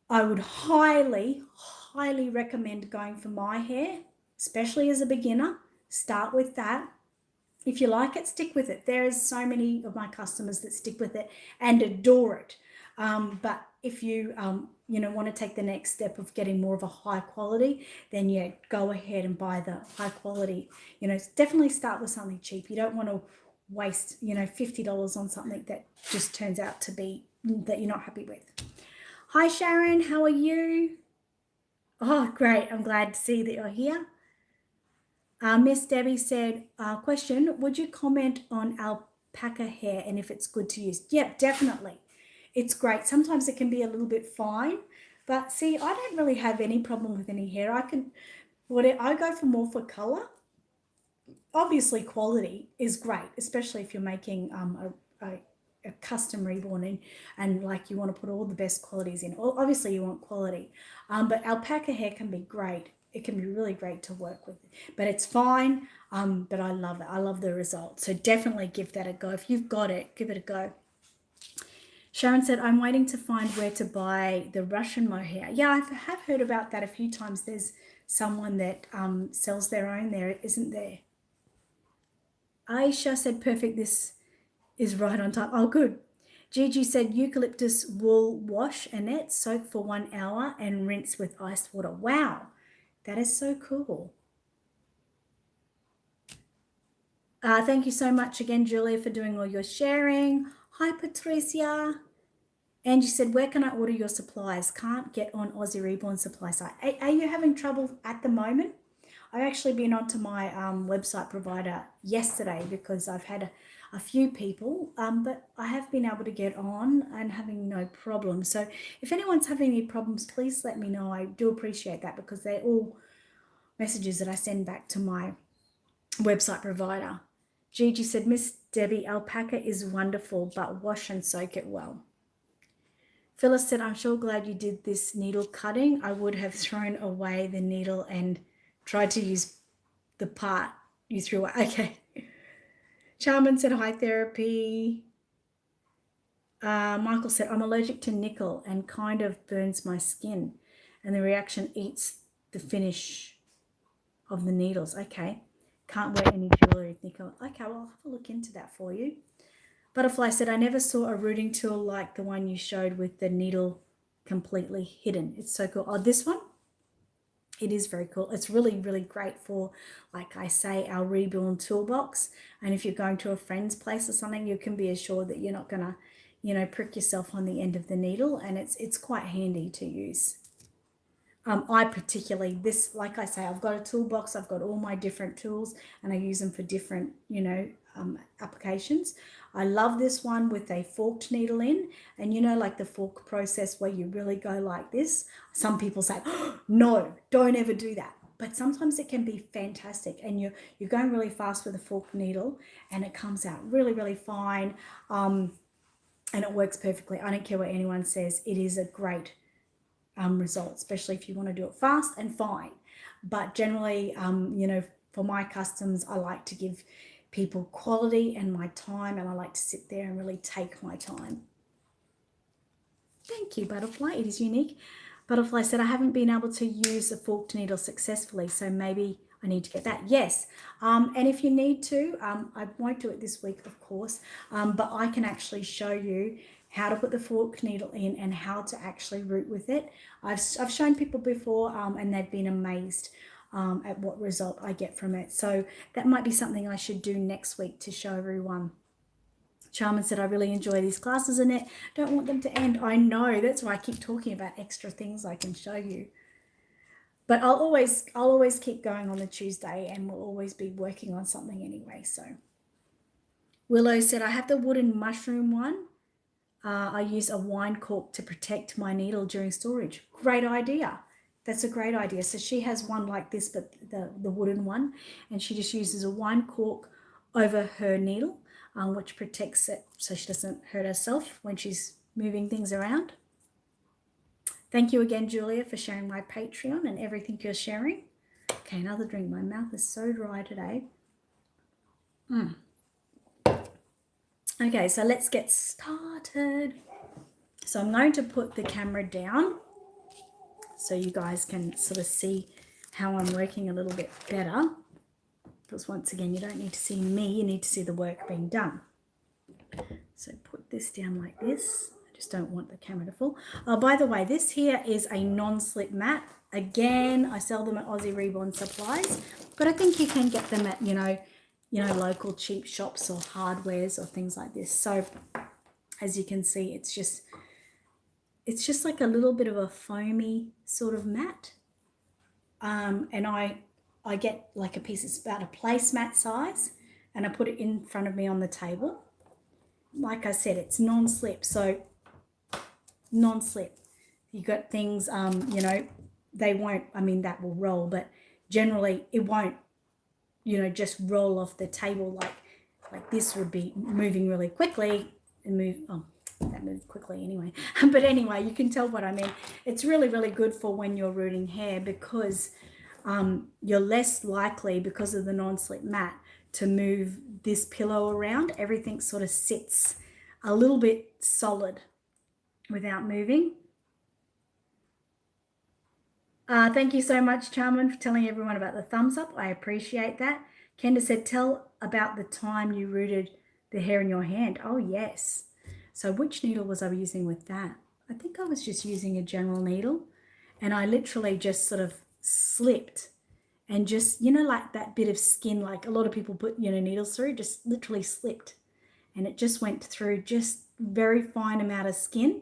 I would highly highly recommend going for my hair, especially as a beginner. Start with that. If you like it, stick with it. There is so many of my customers that stick with it and adore it. But if you, want to take the next step of getting more of a high quality, then yeah, go ahead and buy the high quality. Definitely start with something cheap. You don't want to waste, $50 on something that just turns out to be that you're not happy with. Hi, Sharon. How are you? Oh, great. I'm glad to see that you're here. Miss Debbie said, question, would you comment on alpaca hair and if it's good to use? Yep, definitely. It's great. Sometimes it can be a little bit fine, but see, I don't really have any problem with any hair. I go for more for color. Obviously, quality is great, especially if you're making a custom reborn and like you want to put all the best qualities in. Obviously, you want quality, but alpaca hair can be great. It can be really great to work with, but it's fine. But I love it. I love the result. So definitely give that a go. If you've got it, give it a go. Sharon said, I'm waiting to find where to buy the Russian mohair. Yeah, I have heard about that a few times. There's someone that sells their own there, isn't there? Aisha said, perfect. This is right on time. Oh, good. Gigi said, eucalyptus wool wash, Annette, soak for 1 hour and rinse with iced water. Wow, that is so cool. Thank you so much again, Julia, for doing all your sharing. Hi, Patricia. Angie said, where can I order your supplies? Can't get on Aussie Reborn supply site. Are you having trouble at the moment? I've actually been onto my website provider yesterday because I've had a few people, but I have been able to get on and having no problem. So if anyone's having any problems, please let me know. I do appreciate that because they're all messages that I send back to my website provider. Gigi said, Miss Debbie, alpaca is wonderful, but wash and soak it well. Phyllis said, I'm sure glad you did this needle cutting. I would have thrown away the needle and tried to use the part you threw away. Okay. Charmin said, hi, therapy. Michael said, I'm allergic to nickel and kind of burns my skin. And the reaction eats the finish of the needles. Okay. Can't wear any jewelry with nickel. Okay, well, I'll have a look into that for you. Butterfly said, I never saw a rooting tool like the one you showed with the needle completely hidden. It's so cool. Oh, this one? It is very cool. It's really, really great for, like I say, our Reborn toolbox. And if you're going to a friend's place or something, you can be assured that you're not going to, prick yourself on the end of the needle. And it's quite handy to use. I particularly, like I say, I've got a toolbox. I've got all my different tools and I use them for different, applications. I love this one with a forked needle in, and like the fork process where you really go like this. Some people say, oh, no, don't ever do that. But sometimes it can be fantastic, and you're going really fast with a forked needle and it comes out really, really fine, and it works perfectly. I don't care what anyone says. It is a great result, especially if you want to do it fast and fine. But generally, for my customs, I like to give people quality and my time, and I like to sit there and really take my time. Thank you, Butterfly. It is unique. Butterfly said, I haven't been able to use a forked needle successfully, so maybe I need to get that. Yes, and if you need to, I won't do it this week, of course, but I can actually show you how to put the fork needle in and how to actually root with it. I've shown people before, and they've been amazed at what result I get from it. So that might be something I should do next week to show everyone. Charmin said, I really enjoy these classes, Annette. Don't want them to end. I know, that's why I keep talking about extra things I can show you. But I'll always keep going on the Tuesday, and we'll always be working on something anyway. So Willow said, I have the wooden mushroom one. I use a wine cork to protect my needle during storage. Great idea. That's a great idea. So she has one like this, but the wooden one, and she just uses a wine cork over her needle, which protects it so she doesn't hurt herself when she's moving things around. Thank you again, Julia, for sharing my Patreon and everything you're sharing. Okay, another drink. My mouth is so dry today. Okay, so let's get started. So I'm going to put the camera down so you guys can sort of see how I'm working a little bit better. Because once again, you don't need to see me, you need to see the work being done. So put this down like this. I just don't want the camera to fall. Oh, by the way, this here is a non-slip mat. Again, I sell them at Aussie Reborn Supplies, but I think you can get them at, you know, local cheap shops or hardwares or things like this. So as you can see, it's just like a little bit of a foamy sort of mat. And I get like a piece, it's about a placemat size, and I put it in front of me on the table. Like I said, it's non-slip, so non-slip. You got things, you know, they won't, I mean, that will roll, but generally it won't, you know, just roll off the table like this would be moving really quickly and move, oh, that moved quickly anyway. But anyway, you can tell what I mean. It's really, really good for when you're rooting hair because you're less likely, because of the non-slip mat, to move this pillow around. Everything sort of sits a little bit solid without moving. Thank you so much, Charmin, for telling everyone about the thumbs up. I appreciate that. Kenda said, tell about the time you rooted the hair in your hand. Oh, yes. So which needle was I using with that? I think I was just using a general needle, and I literally just sort of slipped and just, you know, like that bit of skin, like a lot of people put, you know, needles through, just literally slipped, and it just went through just very fine amount of skin.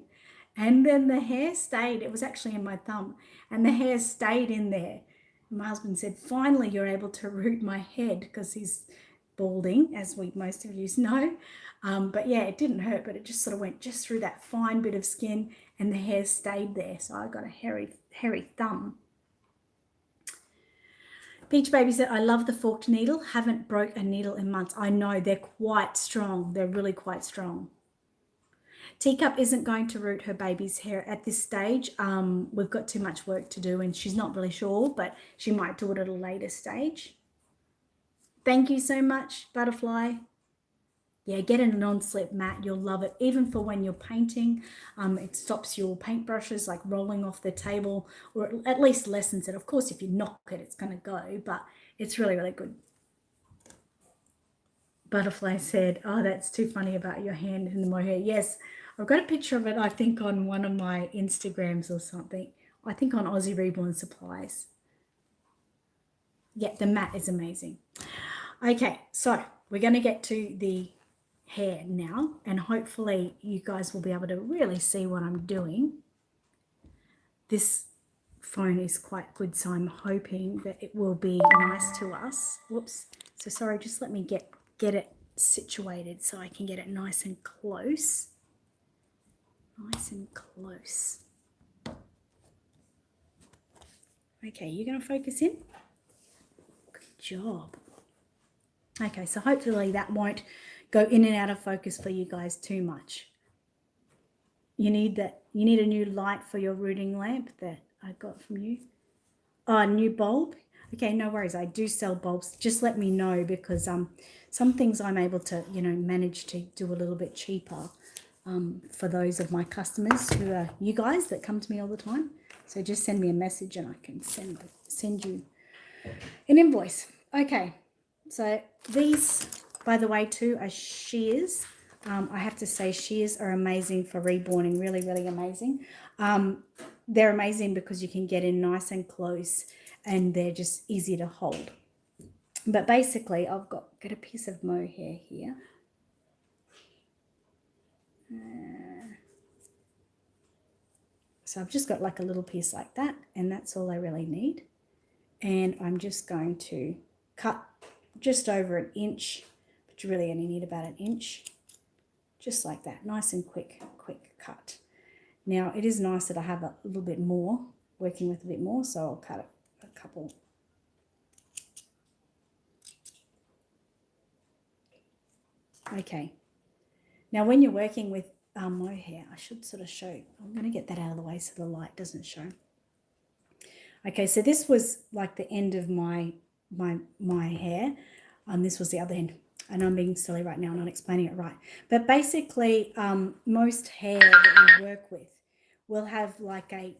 And then the hair stayed, it was actually in my thumb, and the hair stayed in there. My husband said, finally, you're able to root my head, because he's balding, as most of you know. But yeah, it didn't hurt, but it just sort of went just through that fine bit of skin, and the hair stayed there. So I got a hairy thumb. Peach Baby said, I love the forked needle. Haven't broke a needle in months. I know, they're quite strong. They're really quite strong. Teacup isn't going to root her baby's hair at this stage. We've got too much work to do, and she's not really sure, but she might do it at a later stage. Thank you so much, Butterfly. Yeah, get a non-slip mat. You'll love it, even for when you're painting. It stops your paintbrushes like rolling off the table, or at least lessens it. Of course, if you knock it, it's going to go, but it's really, really good. Butterfly said, oh, that's too funny about your hand in the mohair. Yes, I've got a picture of it, I think, on one of my Instagrams or something. I think on Aussie Reborn Supplies. Yeah, the mat is amazing. Okay, so we're going to get to the hair now, and hopefully you guys will be able to really see what I'm doing. This phone is quite good, so I'm hoping that it will be nice to us. Whoops. So sorry, just let me get it situated so I can get it nice and close. Nice and close. Okay, you're going to focus in? Good job. Okay, so hopefully that won't go in and out of focus for you guys too much. You need a new light for your rooting lamp that I got from you. Oh, a new bulb? Okay, no worries. I do sell bulbs. Just let me know, because some things I'm able to, you know, manage to do a little bit cheaper for those of my customers who are you guys that come to me all the time. So just send me a message and I can send you an invoice. Okay, so these, by the way, too, are shears. I have to say shears are amazing for reborning, really, really amazing. They're amazing because you can get in nice and close, and they're just easy to hold. But basically, I've got a piece of mohair here. So I've just got like a little piece like that, and that's all I really need. And I'm just going to cut just over an inch, but you really only need about an inch. Just like that, nice and quick cut. Now, it is nice that I have a little bit more, working with a bit more, so I'll cut a couple. Okay. Now, when you're working with mohair, I should sort of show, I'm going to get that out of the way so the light doesn't show. Okay, so this was like the end of my hair, and this was the other end. And I'm being silly right now, I'm not explaining it right. But basically, most hair that we work with will have like a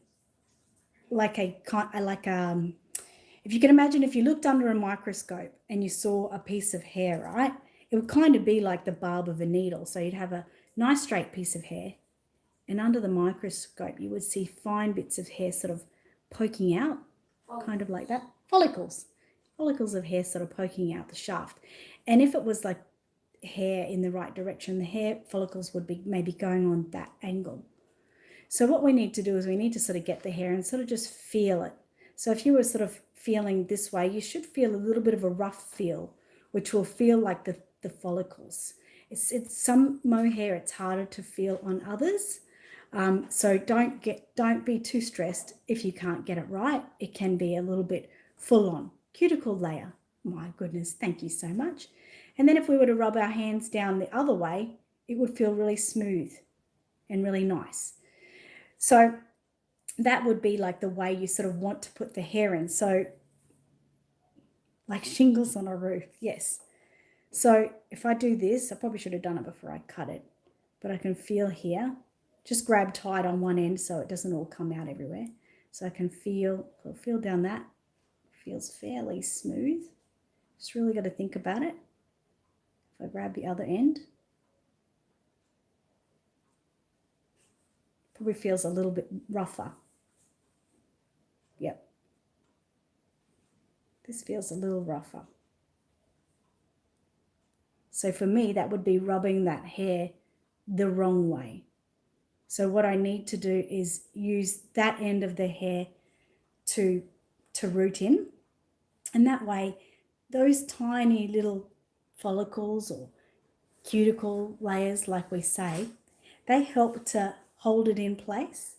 if you can imagine, if you looked under a microscope and you saw a piece of hair, right, it would kind of be like the barb of a needle. So you'd have a nice straight piece of hair, and under the microscope you would see fine bits of hair sort of poking out, kind of like that. Follicles of hair sort of poking out the shaft. And if it was like hair in the right direction, the hair follicles would be maybe going on that angle. So what we need to do is we need to sort of get the hair and sort of just feel it. So if you were sort of feeling this way, you should feel a little bit of a rough feel, which will feel like the follicles. It's some mohair, it's harder to feel on others. So don't be too stressed if you can't get it right. It can be a little bit full on. Cuticle layer. My goodness, thank you so much. And then if we were to rub our hands down the other way, it would feel really smooth and really nice. So that would be like the way you sort of want to put the hair in. So like shingles on a roof, yes. So if I do this, I probably should have done it before I cut it, but I can feel here, just grab tight on one end so it doesn't all come out everywhere. So I can feel down that, feels fairly smooth. Just really got to think about it. If I grab the other end, probably feels a little bit rougher. Yep. This feels a little rougher. So for me, that would be rubbing that hair the wrong way. So what I need to do is use that end of the hair to root in. And that way, those tiny little follicles or cuticle layers, like we say, they help to hold it in place.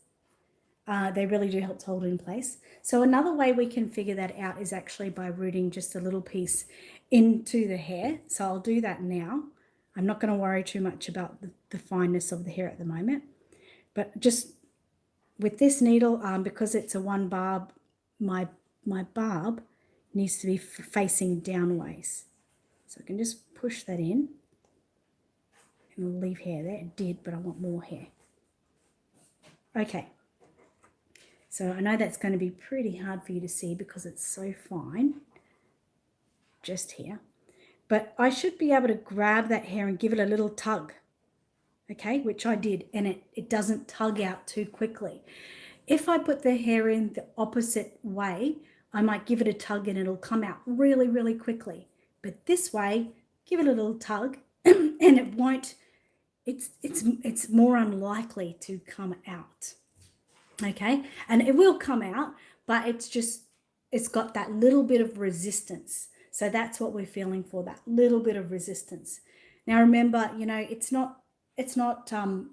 They really do help to hold it in place. So another way we can figure that out is actually by rooting just a little piece into the hair. So I'll do that now. I'm not going to worry too much about the fineness of the hair at the moment. But just with this needle, because it's a one barb, my barb needs to be facing downways. So I can just push that in and we'll leave hair there. It did, but I want more hair. Okay. So I know that's going to be pretty hard for you to see because it's so fine, just here. But I should be able to grab that hair and give it a little tug, okay, which I did, and it doesn't tug out too quickly. If I put the hair in the opposite way, I might give it a tug and it'll come out really, really quickly. But this way, give it a little tug and it won't, it's more unlikely to come out. Okay, and it will come out, but it's got that little bit of resistance. So that's what we're feeling for, that little bit of resistance. Now remember, it's not the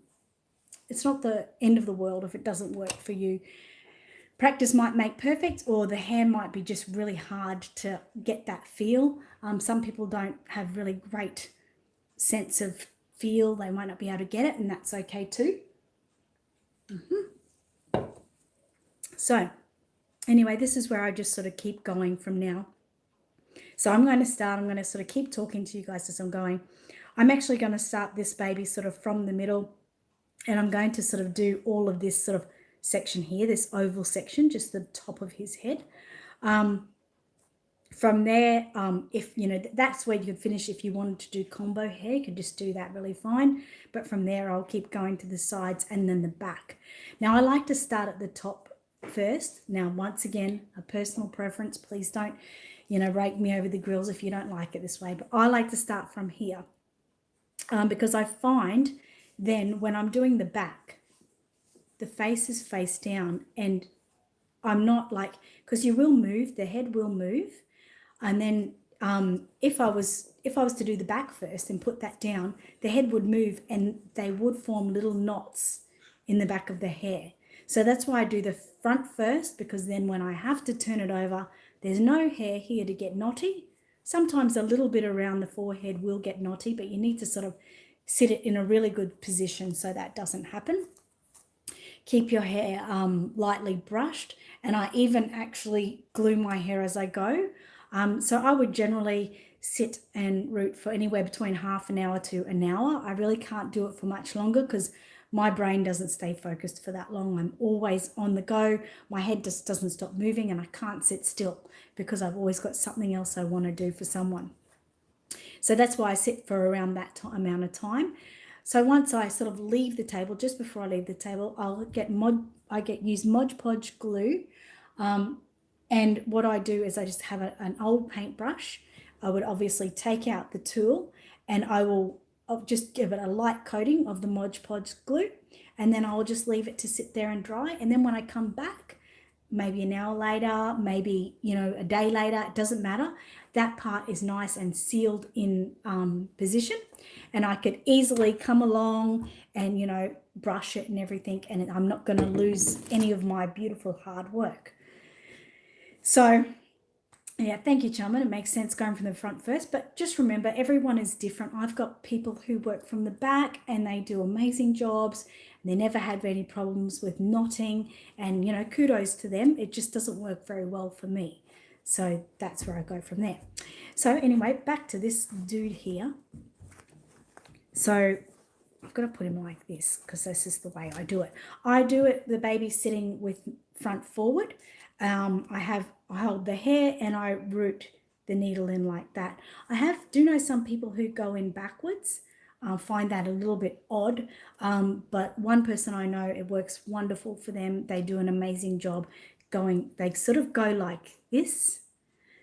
end of the world if it doesn't work for you. Practice might make perfect, or the hair might be just really hard to get that feel. Some people don't have really great sense of feel. They might not be able to get it, and that's okay too. So anyway, this is where I just sort of keep going from now. So I'm going to sort of keep talking to you guys as I'm going. I'm actually going to start this baby sort of from the middle, and I'm going to sort of do all of this sort of section here, this oval section, just the top of his head. From there, if that's where you could finish. If you wanted to do combo hair, you could just do that really fine. But from there, I'll keep going to the sides and then the back. Now, I like to start at the top first. Now, once again, a personal preference. Please don't, rake me over the grills if you don't like it this way. But I like to start from here because I find then when I'm doing the back, the face is face down, and I'm not like, because you will move, the head will move. And then if I was to do the back first and put that down, the head would move and they would form little knots in the back of the hair. So that's why I do the front first, because then when I have to turn it over, there's no hair here to get knotty. Sometimes a little bit around the forehead will get knotty, but you need to sort of sit it in a really good position so that doesn't happen. Keep your hair lightly brushed, and I even actually glue my hair as I go. So I would generally sit and root for anywhere between half an hour to an hour. I really can't do it for much longer because my brain doesn't stay focused for that long. I'm always on the go. My head just doesn't stop moving, and I can't sit still because I've always got something else I want to do for someone. So that's why I sit for around that amount of time. So once I sort of leave the table, just before I leave the table, I use Mod Podge glue. And what I do is I just have an old paintbrush. I would obviously take out the tool, and I'll just give it a light coating of the Mod Podge glue, and then I'll just leave it to sit there and dry. And then when I come back, maybe an hour later, maybe, a day later, it doesn't matter. That part is nice and sealed in position, and I could easily come along and, brush it and everything, and I'm not going to lose any of my beautiful hard work. So, yeah, thank you, Charmin. It makes sense going from the front first, but just remember, everyone is different. I've got people who work from the back and they do amazing jobs. They never have any problems with knotting, and, kudos to them. It just doesn't work very well for me. So that's where I go from there. So anyway, back to this dude here. So I've got to put him like this because this is the way I do it. I do it, the baby sitting with front forward. I hold the hair and I root the needle in like that. Do know some people who go in backwards. I find that a little bit odd, but one person I know, it works wonderful for them. They do an amazing job they sort of go like this.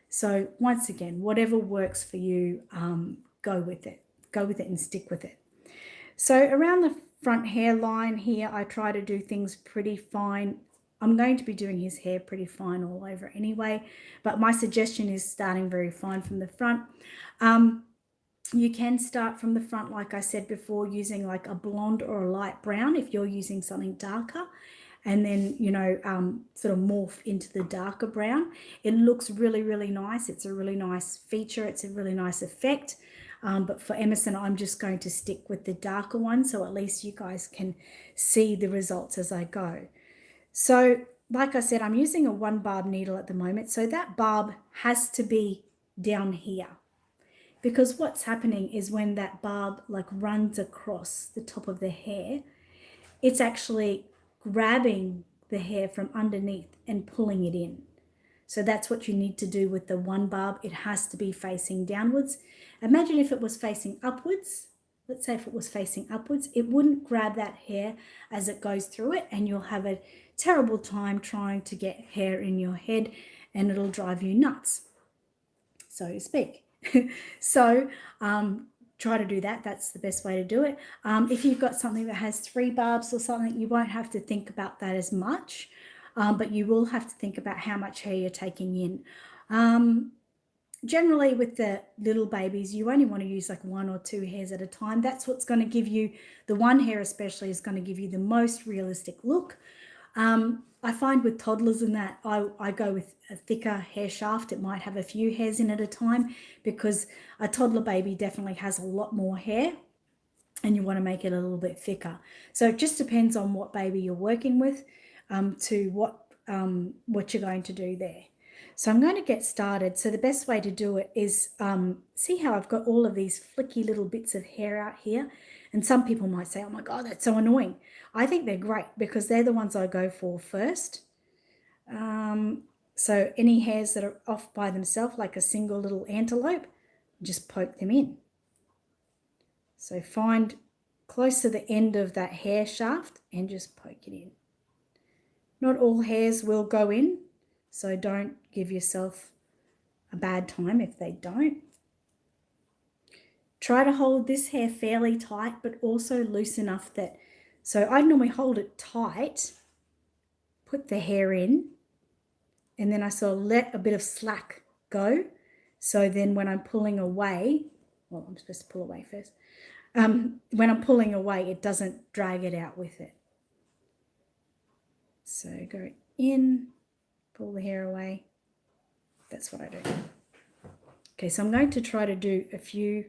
So once again, whatever works for you, go with it. Go with it and stick with it. So around the front hairline here, I try to do things pretty fine. I'm going to be doing his hair pretty fine all over anyway, but my suggestion is starting very fine from the front. You can start from the front, like I said before, using like a blonde or a light brown if you're using something darker, and then, sort of morph into the darker brown. It looks really, really nice. It's a really nice feature. It's a really nice effect. But for Emerson, I'm just going to stick with the darker one, so at least you guys can see the results as I go. So like I said, I'm using a 1 barb needle at the moment. So that barb has to be down here, because what's happening is when that barb like runs across the top of the hair, it's actually grabbing the hair from underneath and pulling it in. So that's what you need to do with the 1 barb. It has to be facing downwards. Imagine if it was facing upwards. Let's say if it was facing upwards, it wouldn't grab that hair as it goes through it, and you'll have a terrible time trying to get hair in your head, and it'll drive you nuts, so to speak. So try to do that. That's the best way to do it. If you've got something that has 3 barbs or something, you won't have to think about that as much, but you will have to think about how much hair you're taking in. Generally with the little babies, you only want to use like 1 or 2 hairs at a time. That's what's going to give you, the 1 hair especially is going to give you the most realistic look. I find with toddlers and that, I go with a thicker hair shaft. It might have a few hairs in at a time, because a toddler baby definitely has a lot more hair, and you want to make it a little bit thicker. So it just depends on what baby you're working with, to what you're going to do there. So I'm going to get started. So the best way to do it is, see how I've got all of these flicky little bits of hair out here? And some people might say, oh my God, that's so annoying. I think they're great because they're the ones I go for first. So any hairs that are off by themselves, like a single little antelope, just poke them in. So find close to the end of that hair shaft and just poke it in. Not all hairs will go in, so don't give yourself a bad time if they don't. Try to hold this hair fairly tight, but also loose enough that, so I normally hold it tight, put the hair in, and then I sort of let a bit of slack go. So then when I'm pulling away, well, I'm supposed to pull away first. When I'm pulling away, it doesn't drag it out with it. So go in, pull the hair away. That's what I do. Okay, so I'm going to try to do a few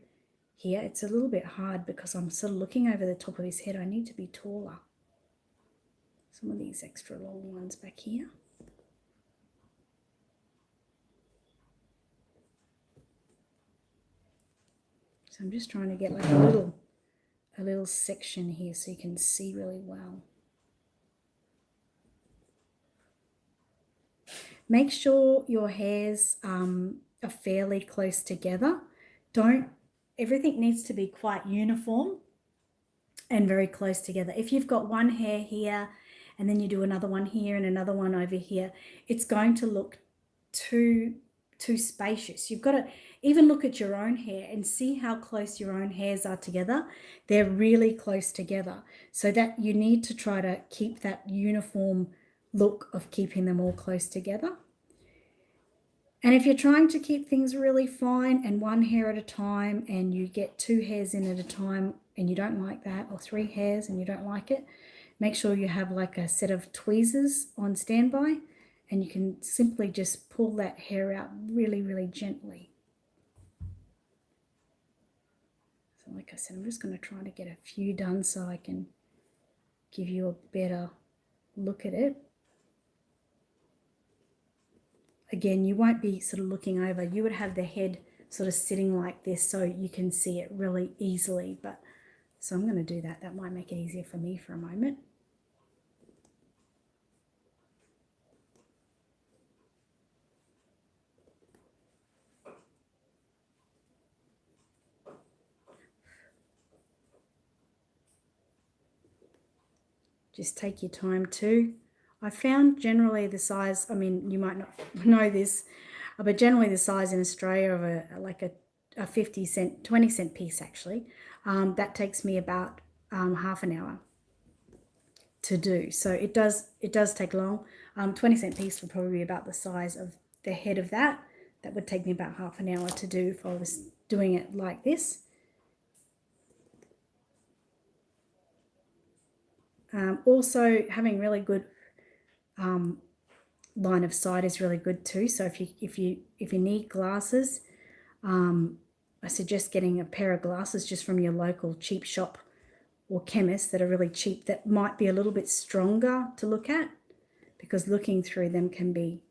here. It's a little bit hard because I'm sort of looking over the top of his head. I need to be taller. Some of these extra long ones back here. So I'm just trying to get like a a little section here so you can see really well. Make sure your hairs are fairly close together. Everything needs to be quite uniform and very close together. If you've got one hair here and then you do another one here and another one over here, it's going to look too spacious. You've got to even look at your own hair and see how close your own hairs are together. They're really close together, so that you need to try to keep that uniform look of keeping them all close together. And if you're trying to keep things really fine and one hair at a time, and you get 2 hairs in at a time and you don't like that, or 3 hairs and you don't like it, make sure you have like a set of tweezers on standby, and you can simply just pull that hair out really, really gently. So like I said, I'm just going to try to get a few done so I can give you a better look at it. Again, you won't be sort of looking over. You would have the head sort of sitting like this so you can see it really easily. But so I'm going to do that. That might make it easier for me for a moment. Just take your time too. I found generally the size, I mean, you might not know this, but generally the size in Australia of a 50 cent, 20 cent piece actually, that takes me about half an hour to do. So it does take long. 20 cent piece would probably be about the size of the head of that. That would take me about half an hour to do if I was doing it like this. Also, having really good line of sight is really good too. So if you need glasses, I suggest getting a pair of glasses just from your local cheap shop or chemist that are really cheap, that might be a little bit stronger to look at, because looking through them can be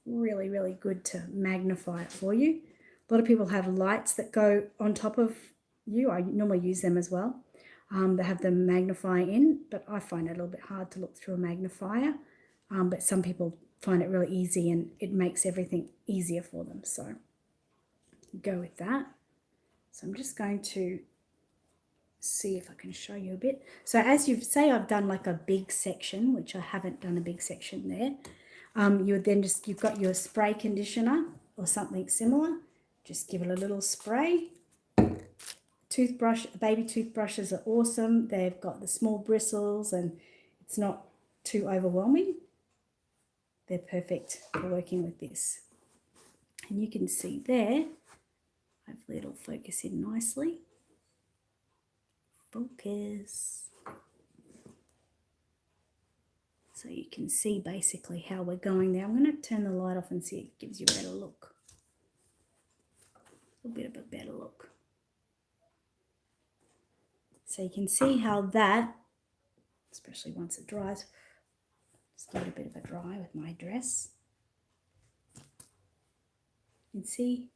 really, really good to magnify it for you. A lot of people have lights that go on top of you. I normally use them as well. They have the magnifying in, but I find it a little bit hard to look through a magnifier. But some people find it really easy, and it makes everything easier for them. So go with that. So I'm just going to see if I can show you a bit. So as you say, I've done like a big section, which I haven't done a big section there. You would then you've got your spray conditioner or something similar. Just give it a little spray. Baby toothbrushes are awesome. They've got the small bristles and it's not too overwhelming. They're perfect for working with this. And you can see there, hopefully it'll focus in nicely. Focus. So you can see basically how we're going there. I'm going to turn the light off and see if it gives you a better look. A bit of a better look. So you can see how that, especially once it dries, just give it a bit of a dry with my dress. You can see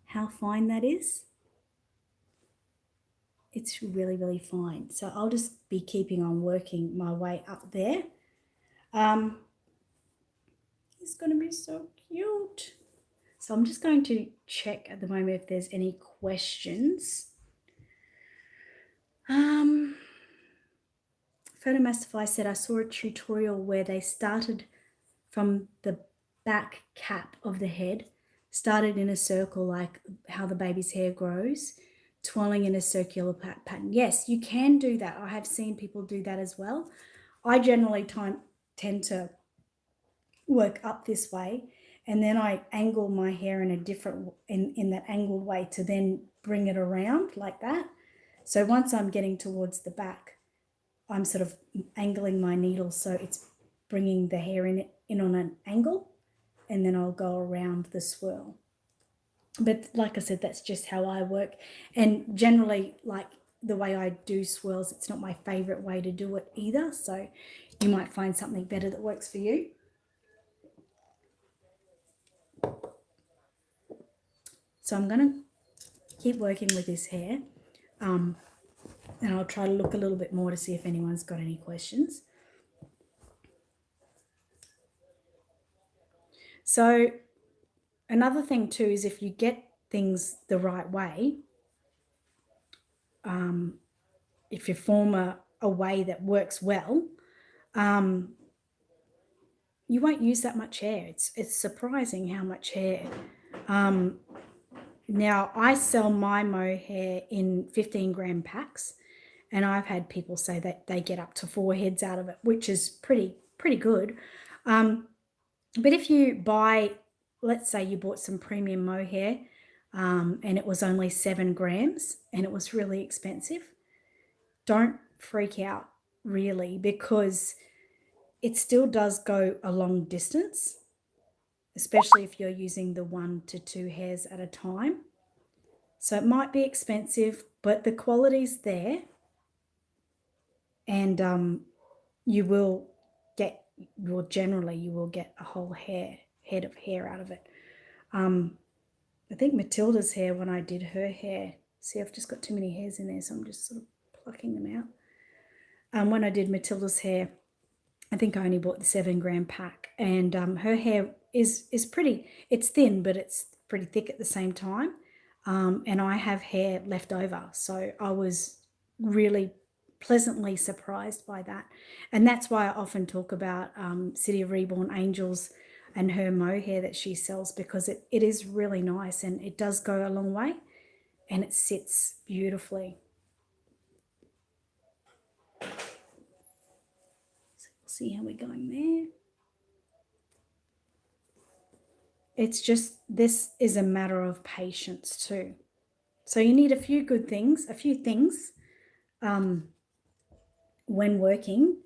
how fine that is. It's really, really fine. So I'll just be keeping on working my way up there. It's going to be so cute. So I'm just going to check at the moment if there's any questions. Photomastify said, I saw a tutorial where they started from the back cap of the head, started in a circle like how the baby's hair grows, twirling in a circular pattern. Yes, you can do that. I have seen people do that as well. I generally tend to work up this way, and then I angle my hair in a different, in that angled way to then bring it around like that. So once I'm getting towards the back, I'm sort of angling my needle so it's bringing the hair in on an angle, and then I'll go around the swirl. But like I said, that's just how I work. And generally, like the way I do swirls, it's not my favorite way to do it either. So you might find something better that works for you. So I'm going to keep working with this hair. And I'll try to look a little bit more to see if anyone's got any questions. So another thing too is if you get things the right way, if you form a way that works well, you won't use that much hair. It's surprising how much hair. Now, I sell my mohair in 15-gram packs, and I've had people say that they get up to 4 heads out of it, which is pretty good. But if you buy, let's say you bought some premium mohair, and it was only 7 grams and it was really expensive, don't freak out really, because it still does go a long distance, especially if you're using the 1 to 2 hairs at a time. So it might be expensive, but the quality's there, and you will get, generally you will get a whole head of hair out of it. I think Matilda's hair, when I did her hair, see, I've just got too many hairs in there, so I'm just sort of plucking them out. When I did Matilda's hair, I think I only bought the 7-gram pack, and her hair is pretty, it's thin, but it's pretty thick at the same time. And I have hair left over, so I was really pleasantly surprised by that. And that's why I often talk about City of Reborn Angels and her mohair that she sells, because it is really nice and it does go a long way and it sits beautifully. So we'll see how we're going there. It's just, this is a matter of patience too. So you need a few things when working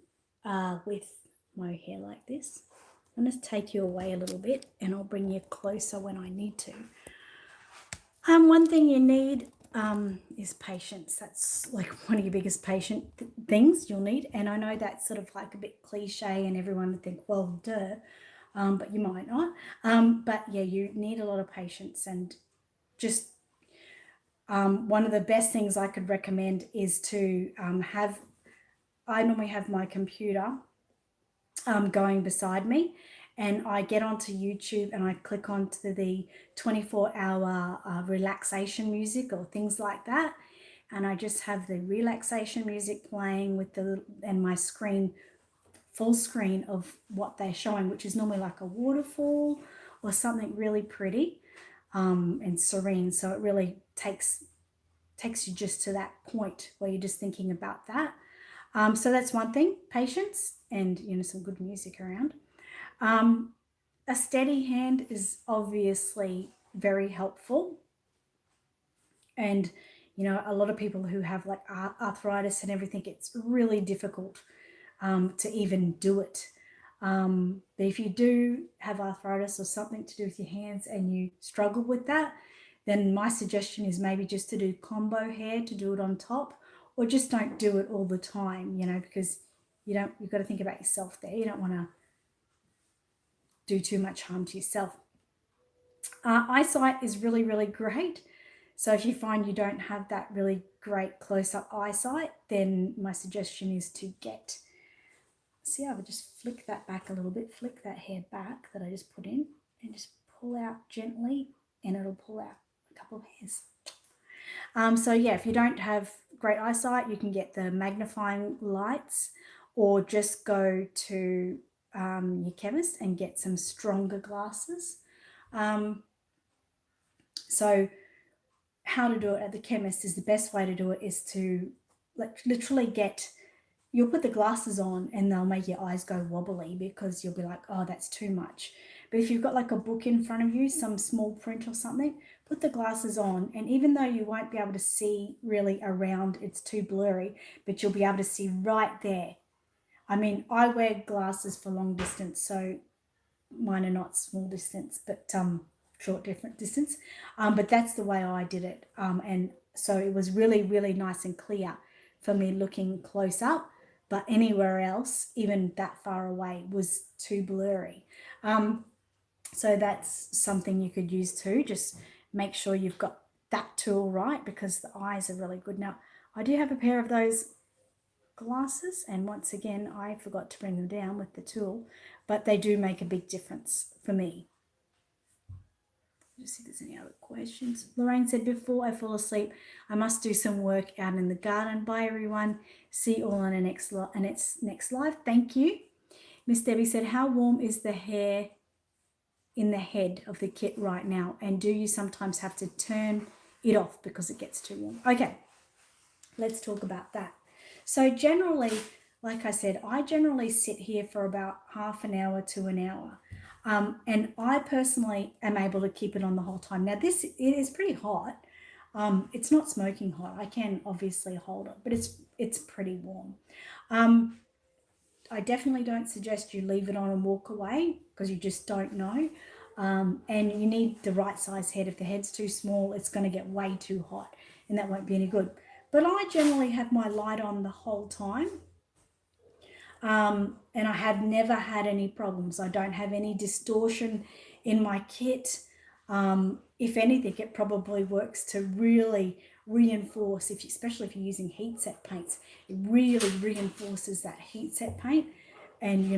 with mohair like this. I'm going to take you away a little bit and I'll bring you closer when I need to. One thing you need is patience. That's like one of your biggest things you'll need. And I know that's sort of like a bit cliche and everyone would think, well, duh, but you might not. But yeah, you need a lot of patience, and just one of the best things I could recommend is to I normally have my computer going beside me, and I get onto YouTube and I click onto the 24-hour relaxation music or things like that, and I just have the relaxation music playing with and my screen, full screen of what they're showing, which is normally like a waterfall or something really pretty and serene. So it really takes you just to that point where you're just thinking about that. So that's one thing, patience, and some good music around. A steady hand is obviously very helpful, and a lot of people who have like arthritis and everything, it's really difficult to even do it. But if you do have arthritis or something to do with your hands and you struggle with that, then my suggestion is maybe just to do combo hair, to do it on top, or just don't do it all the time, because you've got to think about yourself there. You don't want to do too much harm to yourself. Eyesight is really, really great. So if you find you don't have that really great close-up eyesight, then my suggestion is to see, I would just flick that back a little bit, flick that hair back that I just put in, and just pull out gently, and it'll pull out a couple of hairs. So yeah, if you don't have great eyesight, you can get the magnifying lights, or just go to your chemist and get some stronger glasses. So how to do it at the chemist is the best way to do it is to literally you'll put the glasses on and they'll make your eyes go wobbly, because you'll be like, oh, that's too much. But if you've got like a book in front of you, some small print or something, put the glasses on, and even though you won't be able to see really around, it's too blurry, but you'll be able to see right there. I mean, I wear glasses for long distance, so mine are not small distance, but short different distance. But that's the way I did it. And so it was really, really nice and clear for me looking close up, but anywhere else, even that far away, was too blurry. So that's something you could use too. Just make sure you've got that tool right, because the eyes are really good. Now, I do have a pair of those glasses, and once again I forgot to bring them down with the tool, but they do make a big difference for me. Just see if there's any other questions. Lorraine said, before I fall asleep, I must do some work out in the garden. Bye, everyone. See you all on Annette's next live. Thank you. Miss Debbie said, how warm is the hair in the head of the kit right now? And do you sometimes have to turn it off because it gets too warm? Okay, let's talk about that. So generally, like I said, I generally sit here for about half an hour to an hour. And I personally am able to keep it on the whole time. Now, it is pretty hot. It's not smoking hot. I can obviously hold it, but it's pretty warm. I definitely don't suggest you leave it on and walk away because you just don't know. And you need the right size head. If the head's too small, it's going to get way too hot and that won't be any good. But I generally have my light on the whole time. And I have never had any problems. I don't have any distortion in my kit. If anything, it probably works to really reinforce, especially if you're using heat set paints, it really reinforces that heat set paint, and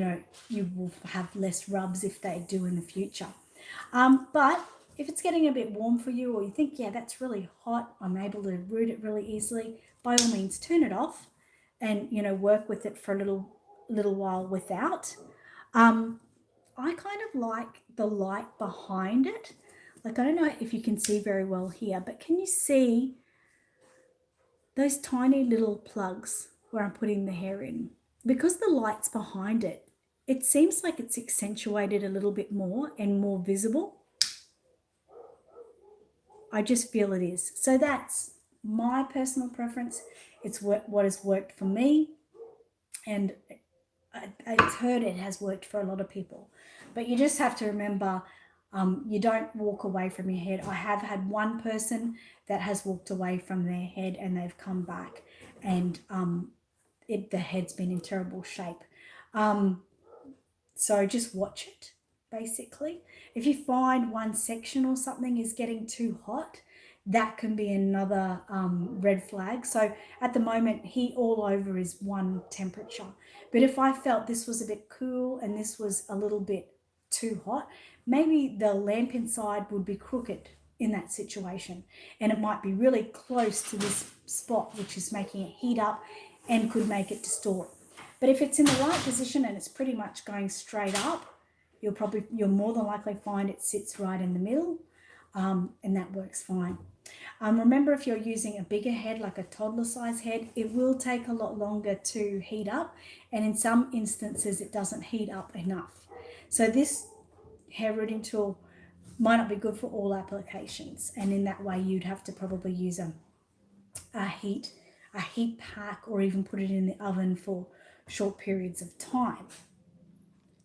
you will have less rubs if they do in the future. But if it's getting a bit warm for you, or you think, yeah, that's really hot, I'm able to root it really easily, by all means turn it off and work with it for a little while without. I kind of like the light behind it. Like, I don't know if you can see very well here, but can you see those tiny little plugs where I'm putting the hair in? Because the light's behind it, it seems like it's accentuated a little bit more and more visible. I just feel it is. So that's my personal preference. It's what has worked for me, and I've heard it has worked for a lot of people. But you just have to remember, you don't walk away from your head. I have had one person that has walked away from their head and they've come back, and the head's been in terrible shape. So just watch it, basically. If you find one section or something is getting too hot, that can be another red flag. So at the moment, heat all over is one temperature. But if I felt this was a bit cool and this was a little bit too hot, maybe the lamp inside would be crooked in that situation. And it might be really close to this spot, which is making it heat up and could make it distort. But if it's in the right position and it's pretty much going straight up, you'll more than likely find it sits right in the middle, and that works fine. Remember, if you're using a bigger head, like a toddler size head, it will take a lot longer to heat up, and in some instances it doesn't heat up enough. So this hair rooting tool might not be good for all applications, and in that way you'd have to probably use a heat pack, or even put it in the oven for short periods of time.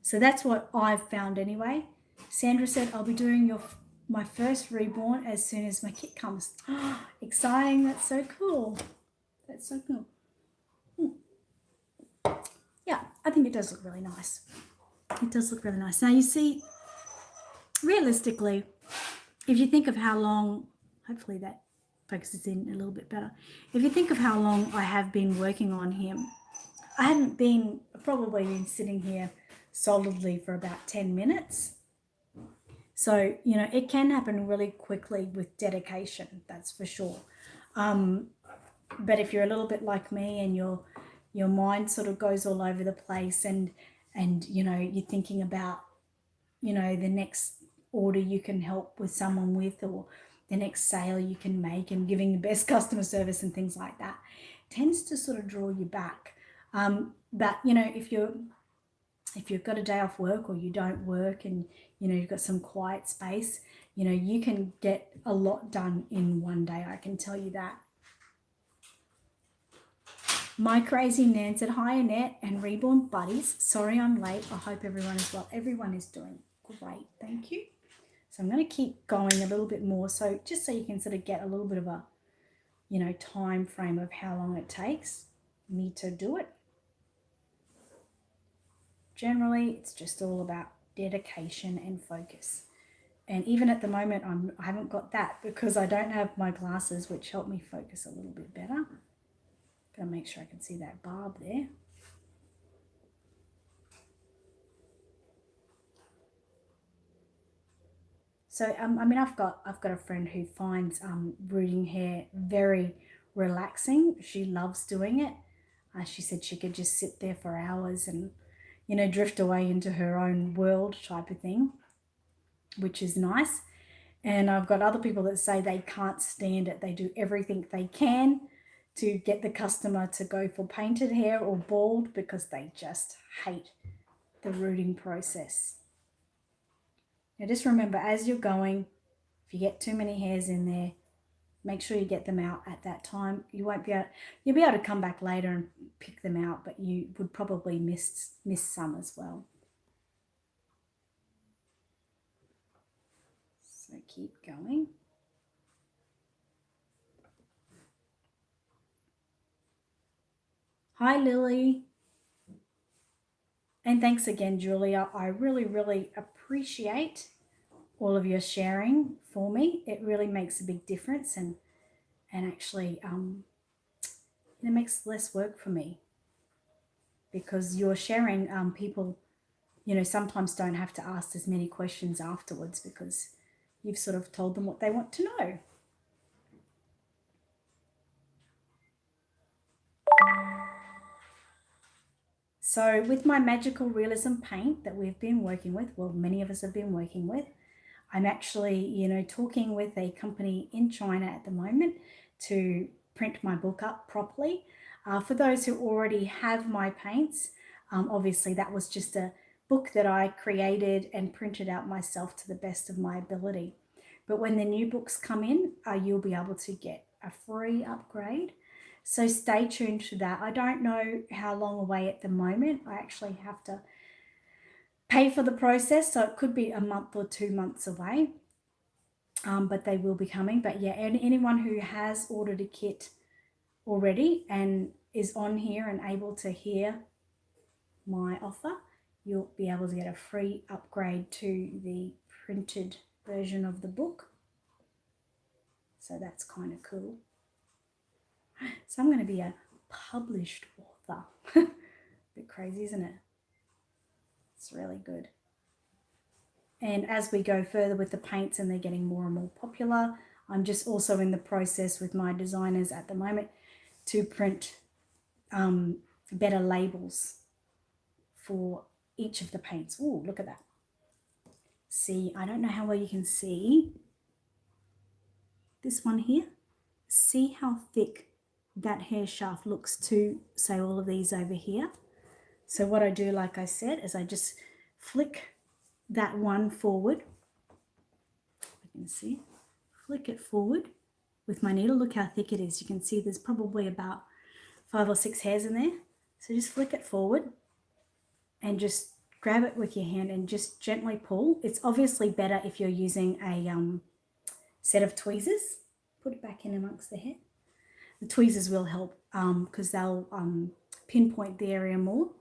So that's what I've found anyway. Sandra said, I'll be doing my first Reborn as soon as my kit comes. Oh, exciting. That's so cool. That's so cool. Yeah, I think it does look really nice. It does look really nice. Now, you see, realistically, if you think of how long, hopefully that focuses in a little bit better. If you think of how long I have been working on him, I haven't probably been sitting here solidly for about 10 minutes. So, it can happen really quickly with dedication, that's for sure. But if you're a little bit like me and your mind sort of goes all over the place, and you're thinking about, the next order you can help with someone with, or the next sale you can make, and giving the best customer service and things like that, tends to sort of draw you back. But if you've got a day off work, or you don't work, and you've got some quiet space, you can get a lot done in one day, I can tell you that. My Crazy Nan said, hi Annette and Reborn buddies, sorry I'm late, I hope everyone is well. Everyone is doing great, thank you. So I'm going to keep going a little bit more, so just so you can sort of get a little bit of a time frame of how long it takes me to do it. Generally, it's just all about dedication and focus. And even at the moment, I haven't got that because I don't have my glasses, which help me focus a little bit better. Gotta make sure I can see that barb there. So I mean, I've got a friend who finds rooting hair very relaxing. She loves doing it. She said she could just sit there for hours and, you know, drift away into her own world type of thing, which is nice. And I've got other people that say they can't stand it. They do everything they can to get the customer to go for painted hair or bald because they just hate the rooting process. Now just remember, as you're going, if you get too many hairs in there, make sure you get them out at that time. You'll be able to come back later and pick them out, but you would probably miss some as well. So keep going. Hi, Lily. And thanks again, Julia. I really, really appreciate all of your sharing for me. It really makes a big difference, and actually it makes less work for me because you're sharing. People, you know, sometimes don't have to ask as many questions afterwards because you've sort of told them what they want to know. So with my magical realism paint that we've been working with, well, many of us have been working with, I'm actually, you know, talking with a company in China at the moment to print my book up properly. For those who already have my paints, obviously that was just a book that I created and printed out myself to the best of my ability. But when the new books come in, you'll be able to get a free upgrade. So stay tuned to that. I don't know how long away at the moment. I actually have to pay for the process, so it could be a month or 2 months away, but they will be coming. But yeah, and anyone who has ordered a kit already and is on here and able to hear my offer, you'll be able to get a free upgrade to the printed version of the book. So that's kind of cool. So I'm going to be a published author. Bit crazy, isn't it? It's really good. And as we go further with the paints and they're getting more and more popular, I'm just also in the process with my designers at the moment to print better labels for each of the paints. Oh, look at that. See, I don't know how well you can see this one here. See how thick that hair shaft looks to, say, all of these over here. So what I do, like I said, is I just flick that one forward. You can see, flick it forward with my needle. Look how thick it is. You can see there's probably about 5 or 6 hairs in there. So just flick it forward and just grab it with your hand and just gently pull. It's obviously better if you're using a set of tweezers. Put it back in amongst the hair. The tweezers will help because they'll pinpoint the area more.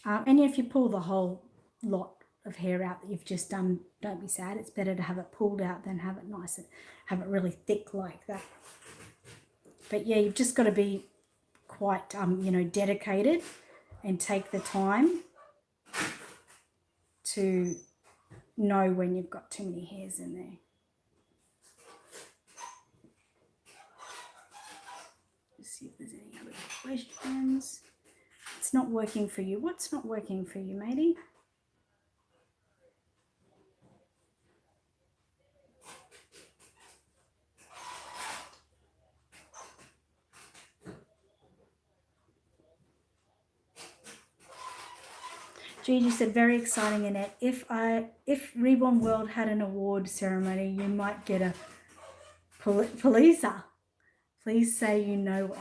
And if you pull the whole lot of hair out that you've just done, don't be sad. It's better to have it pulled out than have it nice and have it really thick like that. But yeah, you've just got to be quite, you know, dedicated and take the time to know when you've got too many hairs in there. Let's see if there's any other questions. It's not working for you. What's not working for you, matey? Gigi said, very exciting, Annette. If Reborn World had an award ceremony, you might get a Pulitzer. Please say you know what.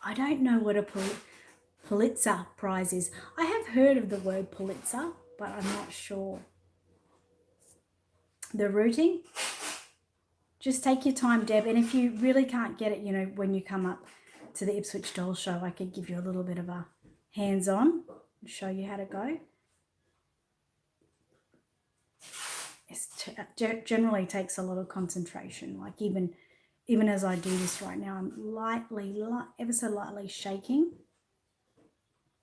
I don't know what a Pulitzer Prize is. I have heard of the word Pulitzer, but I'm not sure. The rooting, just take your time, Deb. And if you really can't get it, you know, when you come up to the Ipswich Doll Show, I could give you a little bit of a hands-on and show you how to go. It generally takes a lot of concentration. Like even even as I do this right now, I'm ever so lightly shaking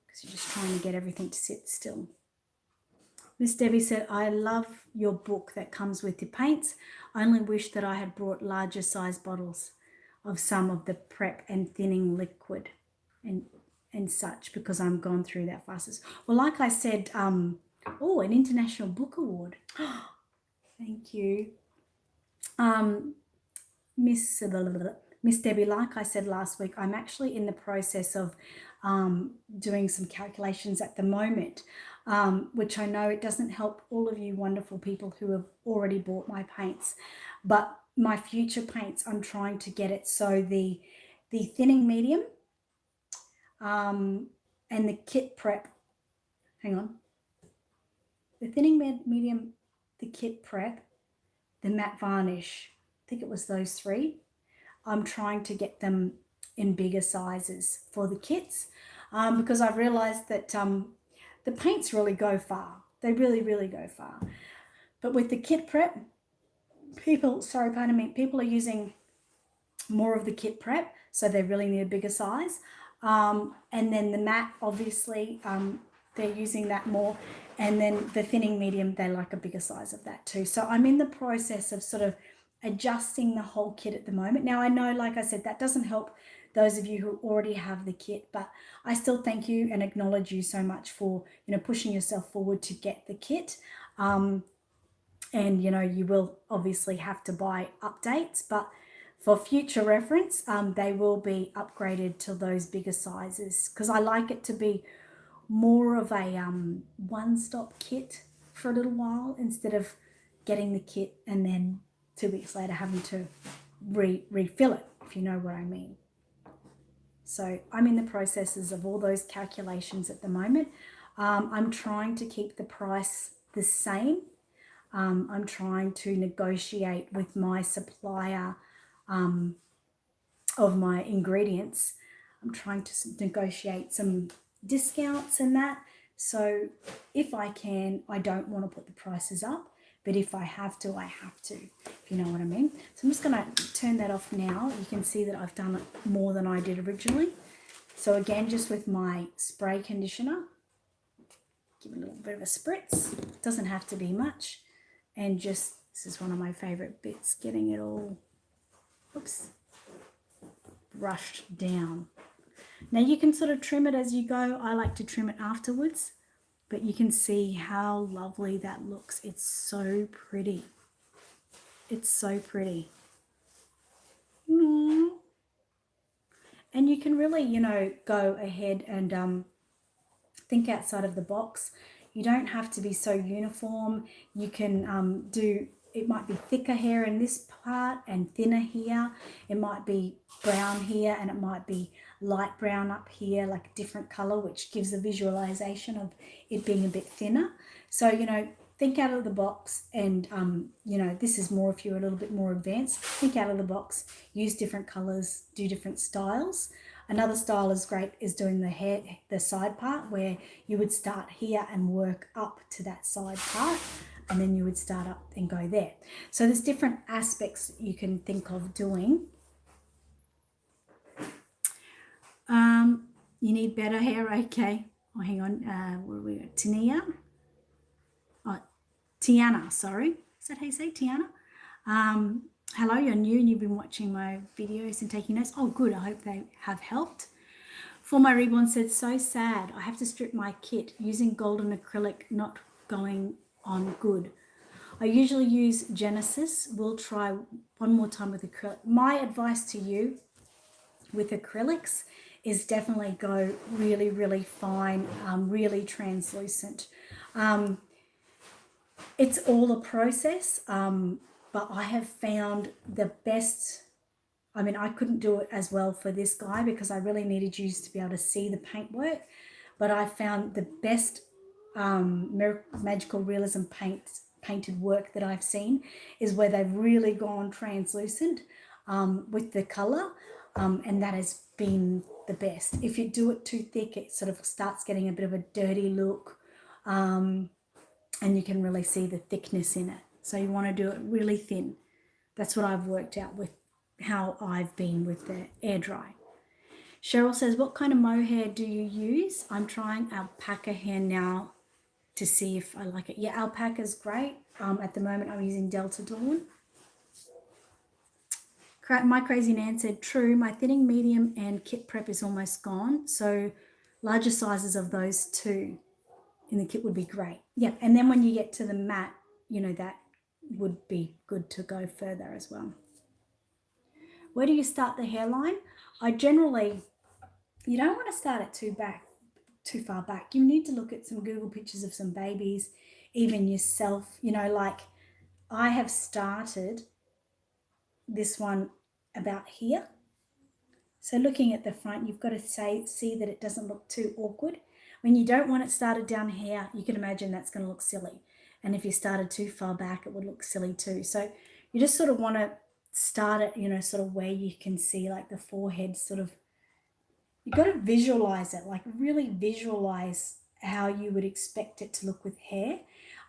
because you're just trying to get everything to sit still. Miss Debbie said, I love your book that comes with your paints. I only wish that I had brought larger size bottles of some of the prep and thinning liquid and such, because I'm gone through that fastest. Well, like I said, an International Book Award. Thank you. Miss Debbie, like I said last week, I'm actually in the process of doing some calculations at the moment, which I know it doesn't help all of you wonderful people who have already bought my paints, but my future paints, I'm trying to get it so the thinning medium and the kit prep, hang on, the thinning medium, the kit prep, the matte varnish, I think it was those three. I'm trying to get them in bigger sizes for the kits because I've realized that the paints really go far. They really, really go far. But with the kit prep, people are using more of the kit prep, so they really need a bigger size. And then the matte, obviously, they're using that more. And then the thinning medium, they like a bigger size of that too. So I'm in the process of sort of adjusting the whole kit at the moment. Now, I know, like I said, that doesn't help those of you who already have the kit, but I still thank you and acknowledge you so much for, pushing yourself forward to get the kit. And, you will obviously have to buy updates, but for future reference, they will be upgraded to those bigger sizes because I like it to be more of a one-stop kit for a little while instead of getting the kit and then 2 weeks later having to refill it, if you know what I mean. So I'm in the processes of all those calculations at the moment. I'm trying to keep the price the same. I'm trying to negotiate with my supplier of my ingredients. I'm trying to negotiate some discounts and that. So if I can, I don't want to put the prices up, but if I have to, I have to, if you know what I mean. So I'm just going to turn that off now. You can see that I've done it more than I did originally. So again, just with my spray conditioner, give it a little bit of a spritz. It doesn't have to be much. And just, this is one of my favorite bits, getting it all, brushed down. Now you can sort of trim it as you go. I like to trim it afterwards, but you can see how lovely that looks. It's so pretty. It's so pretty. Aww. And you can really, go ahead and think outside of the box. You don't have to be so uniform. You can it might be thicker hair in this part and thinner here. It might be brown here and it might be light brown up here, like a different color, which gives a visualization of it being a bit thinner. So, think out of the box and, this is more if you're a little bit more advanced. Think out of the box, use different colors, do different styles. Another style is great is doing the side part where you would start here and work up to that side part. And then you would start up and go there. So there's different aspects you can think of doing. You need better hair, okay. Oh, hang on, where are we at? Tiana, sorry. Is that how you say Tiana? Hello, you're new and you've been watching my videos and taking notes. Oh, good, I hope they have helped. For my Reborn said, so sad. I have to strip my kit using golden acrylic, not going on good. I usually use Genesis. We'll try one more time with acrylic. My advice to you with acrylics is definitely go really, really fine, really translucent. It's all a process, but I have found the best. I mean, I couldn't do it as well for this guy because I really needed you to be able to see the paintwork, but I found the best magical realism painted work that I've seen is where they've really gone translucent with the color, and that has been the best. If you do it too thick, it sort of starts getting a bit of a dirty look, and you can really see the thickness in it. So you want to do it really thin. That's what I've worked out with how I've been with the air dry. Cheryl says, what kind of mohair do you use? I'm trying alpaca hair now to see if I like it. Yeah, alpaca's great. At the moment, I'm using Delta Dawn. My Crazy Nan said, true, my thinning medium and kit prep is almost gone. So larger sizes of those two in the kit would be great. Yeah, and then when you get to the matte, you know, that would be good to go further as well. Where do you start the hairline? I generally, you don't want to start it too far back. You need to look at some Google pictures of some babies, even yourself, you know, like I have started this one about here. So looking at the front, you've got to see that it doesn't look too awkward. When you don't want it started down here, you can imagine that's going to look silly. And if you started too far back, it would look silly too. So you just sort of want to start it, you know, sort of where you can see like the forehead sort of, you've got to visualize it, like really visualize how you would expect it to look with hair.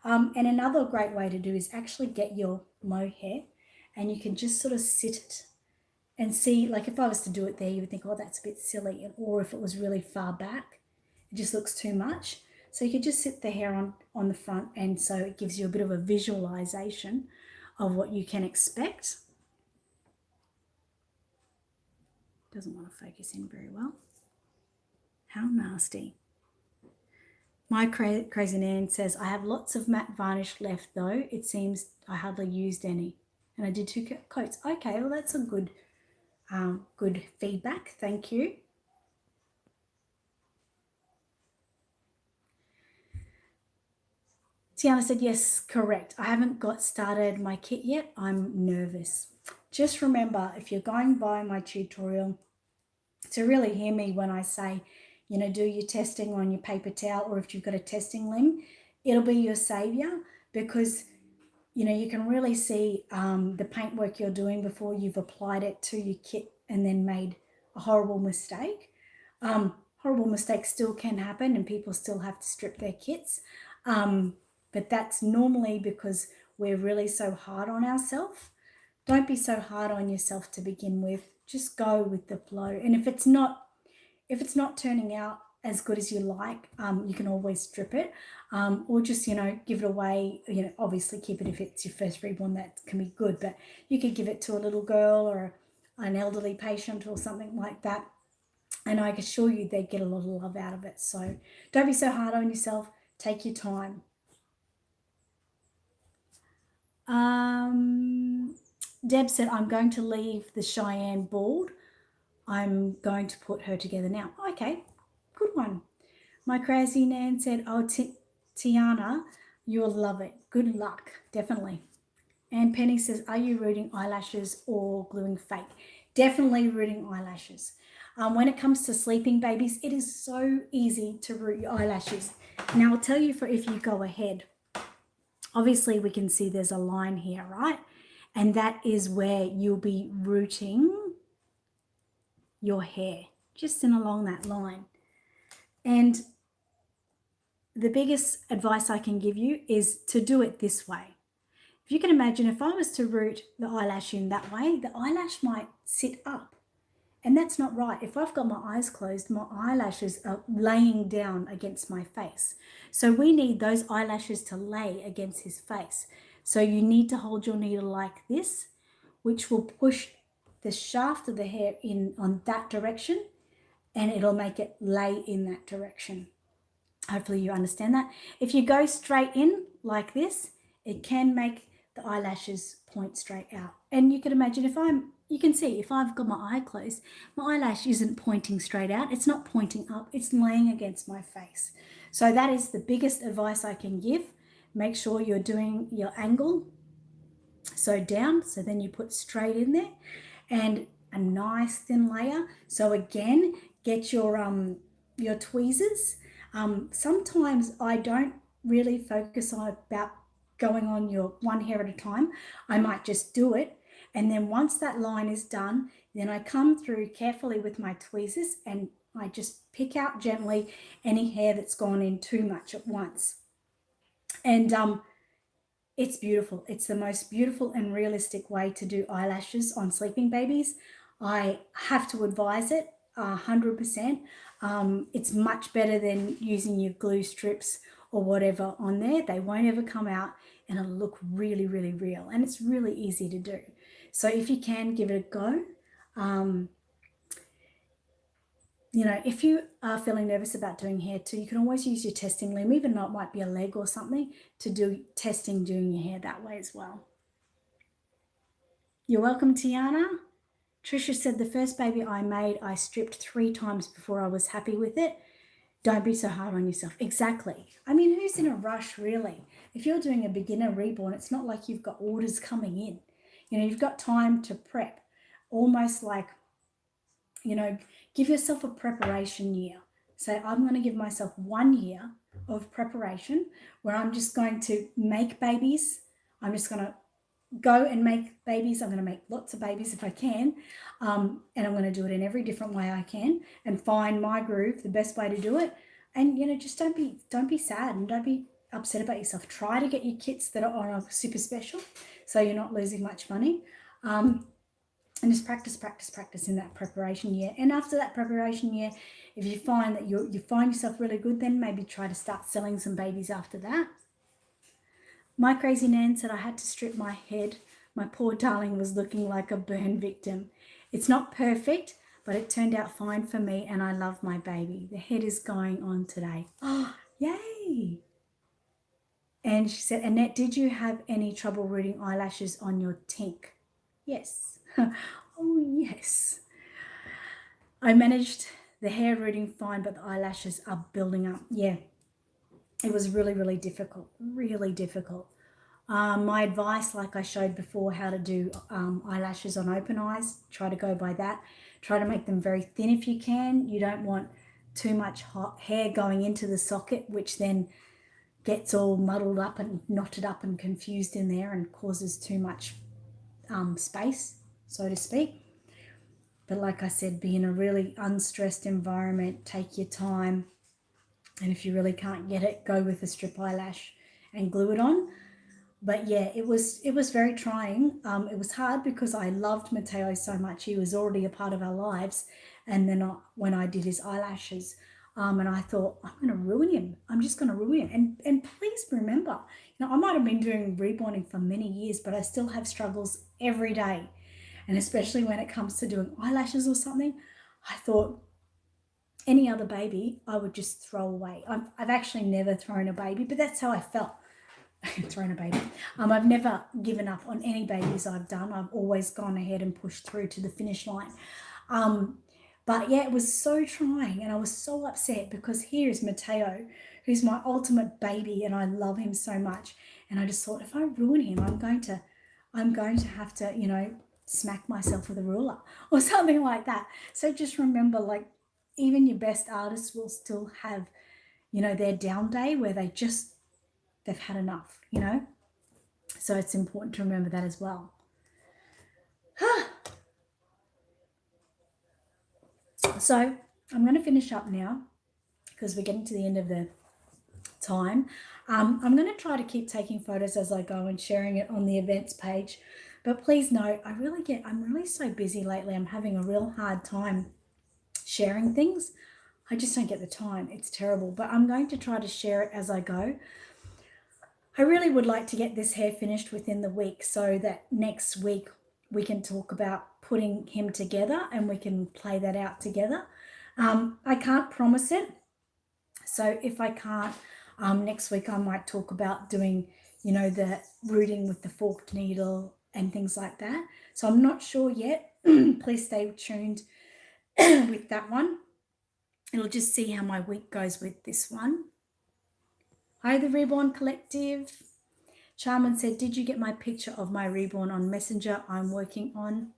And another great way to do is actually get your mohair and you can just sort of sit it and see, like if I was to do it there, you would think, oh, that's a bit silly. Or if it was really far back, it just looks too much. So you could just sit the hair on the front, and so it gives you a bit of a visualization of what you can expect. Doesn't want to focus in very well. How nasty. My Crazy Nan says, I have lots of matte varnish left though. It seems I hardly used any. And I did 2 coats. Okay, well that's a good feedback. Thank you. Tiana said, yes, correct. I haven't got started my kit yet. I'm nervous. Just remember, if you're going by my tutorial, to really hear me when I say, you know, do your testing on your paper towel, or if you've got a testing ling, it'll be your savior, because, you know, you can really see the paintwork you're doing before you've applied it to your kit and then made a horrible mistake. Horrible mistakes still can happen and people still have to strip their kits. But that's normally because we're really so hard on ourselves. Don't be so hard on yourself to begin with. Just go with the flow. And if it's not turning out as good as you like, you can always strip it, or just, you know, give it away. You know, obviously keep it if it's your first reborn, that can be good, but you could give it to a little girl or an elderly patient or something like that. And I assure you they get a lot of love out of it. So don't be so hard on yourself. Take your time. Deb said, I'm going to leave the Cheyenne bald. I'm going to put her together now. Okay, good one. My Crazy Nan said, oh, Tiana, you'll love it. Good luck, definitely. And Penny says, are you rooting eyelashes or gluing fake? Definitely rooting eyelashes. When it comes to sleeping babies, it is so easy to root your eyelashes. Now, I'll tell you if you go ahead. Obviously, we can see there's a line here, right? And that is where you'll be rooting your hair, just in along that line. And the biggest advice I can give you is to do it this way. If you can imagine, if I was to root the eyelash in that way, the eyelash might sit up. And that's not right. If I've got my eyes closed, my eyelashes are laying down against my face. So we need those eyelashes to lay against his face. So you need to hold your needle like this, which will push the shaft of the hair in on that direction, and it'll make it lay in that direction. Hopefully you understand that. If you go straight in like this, it can make the eyelashes point straight out. And you can imagine you can see if I've got my eye closed, my eyelash isn't pointing straight out. It's not pointing up. It's laying against my face. So that is the biggest advice I can give. Make sure you're doing your angle. So down, so then you put straight in there, and a nice thin layer. So again, get your tweezers. Sometimes I don't really focus on about going on your one hair at a time. I might just do it. And then once that line is done, then I come through carefully with my tweezers and I just pick out gently any hair that's gone in too much at once. And It's beautiful. It's the most beautiful and realistic way to do eyelashes on sleeping babies. I have to advise it 100%. It's much better than using your glue strips or whatever on there. They won't ever come out and it'll look really, really real. And it's really easy to do. So if you can, give it a go. You know, if you are feeling nervous about doing hair too, you can always use your testing loom, even though it might be a leg or something, to do testing doing your hair that way as well. You're welcome, Tiana. Trisha said, the first baby I made, I stripped 3 times before I was happy with it. Don't be so hard on yourself. Exactly. I mean, who's in a rush, really? If you're doing a beginner reborn, it's not like you've got orders coming in. You know, you've got time to prep, almost like, you know, give yourself a preparation year. Say, I'm going to give myself 1 year of preparation where I'm just going to make babies. I'm just going to go and make babies. I'm going to make lots of babies if I can. And I'm going to do it in every different way I can and find my groove, the best way to do it. And, you know, just don't be sad and don't be upset about yourself. Try to get your kits that are on a super special so you're not losing much money. And just practice in that preparation year. And after that preparation year, if you find that you find yourself really good, then maybe try to start selling some babies after that. My crazy Nan said, I had to strip my head. My poor darling was looking like a burn victim. It's not perfect, but it turned out fine for me and I love my baby. The head is going on today. Oh, yay. And she said, Annette, did you have any trouble rooting eyelashes on your tink? Yes. Oh, yes. I managed the hair rooting fine, but the eyelashes are building up. Yeah, it was really, really difficult, really difficult. My advice, like I showed before, how to do eyelashes on open eyes, try to go by that. Try to make them very thin if you can. You don't want too much hot hair going into the socket, which then gets all muddled up and knotted up and confused in there and causes too much space, so to speak. But like I said, be in a really unstressed environment, take your time. And if you really can't get it, go with a strip eyelash and glue it on. But yeah, it was very trying. It was hard because I loved Matteo so much. He was already a part of our lives. And then when I did his eyelashes, and I thought, I'm going to ruin him. I'm just going to ruin him. And please remember, you know, I might have been doing reborning for many years, but I still have struggles every day. And especially when it comes to doing eyelashes or something, I thought any other baby I would just throw away. I've actually never thrown a baby, but that's how I felt. Thrown a baby. I've never given up on any babies I've done. I've always gone ahead and pushed through to the finish line. But yeah, it was so trying and I was so upset because here is Matteo, who's my ultimate baby and I love him so much. And I just thought, if I ruin him, I'm going to have to, you know, smack myself with a ruler or something like that. So just remember, like, even your best artists will still have, you know, their down day where they've had enough, you know. So it's important to remember that as well. So I'm going to finish up now because we're getting to the end of the time. I'm going to try to keep taking photos as I go and sharing it on the events page. But please note, I'm really so busy lately. I'm having a real hard time sharing things. I just don't get the time. It's terrible. But I'm going to try to share it as I go. I really would like to get this hair finished within the week so that next week we can talk about putting him together and we can play that out together. I can't promise it. So if I can't, next week I might talk about doing, you know, the rooting with the forked needle and things like that. So I'm not sure yet. Please stay tuned with that one. It'll just see how my week goes with this one. Hi, the Reborn Collective. Charmin said, did you get my picture of my reborn on Messenger? I'm working on.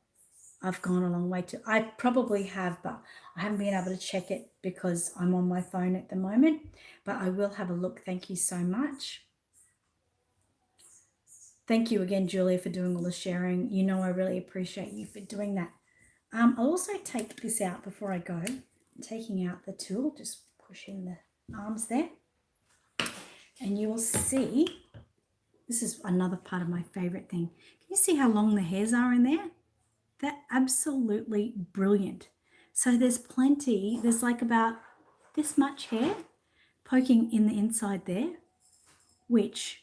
I've gone a long way to. I probably have, but I haven't been able to check it because I'm on my phone at the moment. But I will have a look. Thank you so much. Thank you again, Julia, for doing all the sharing. You know I really appreciate you for doing that. I'll also take this out before I go. I'm taking out the tool, just push in the arms there. And you will see This is another part of my favorite thing. Can you see how long the hairs are in there? They're absolutely brilliant. So there's plenty, there's like about this much hair poking in the inside there, which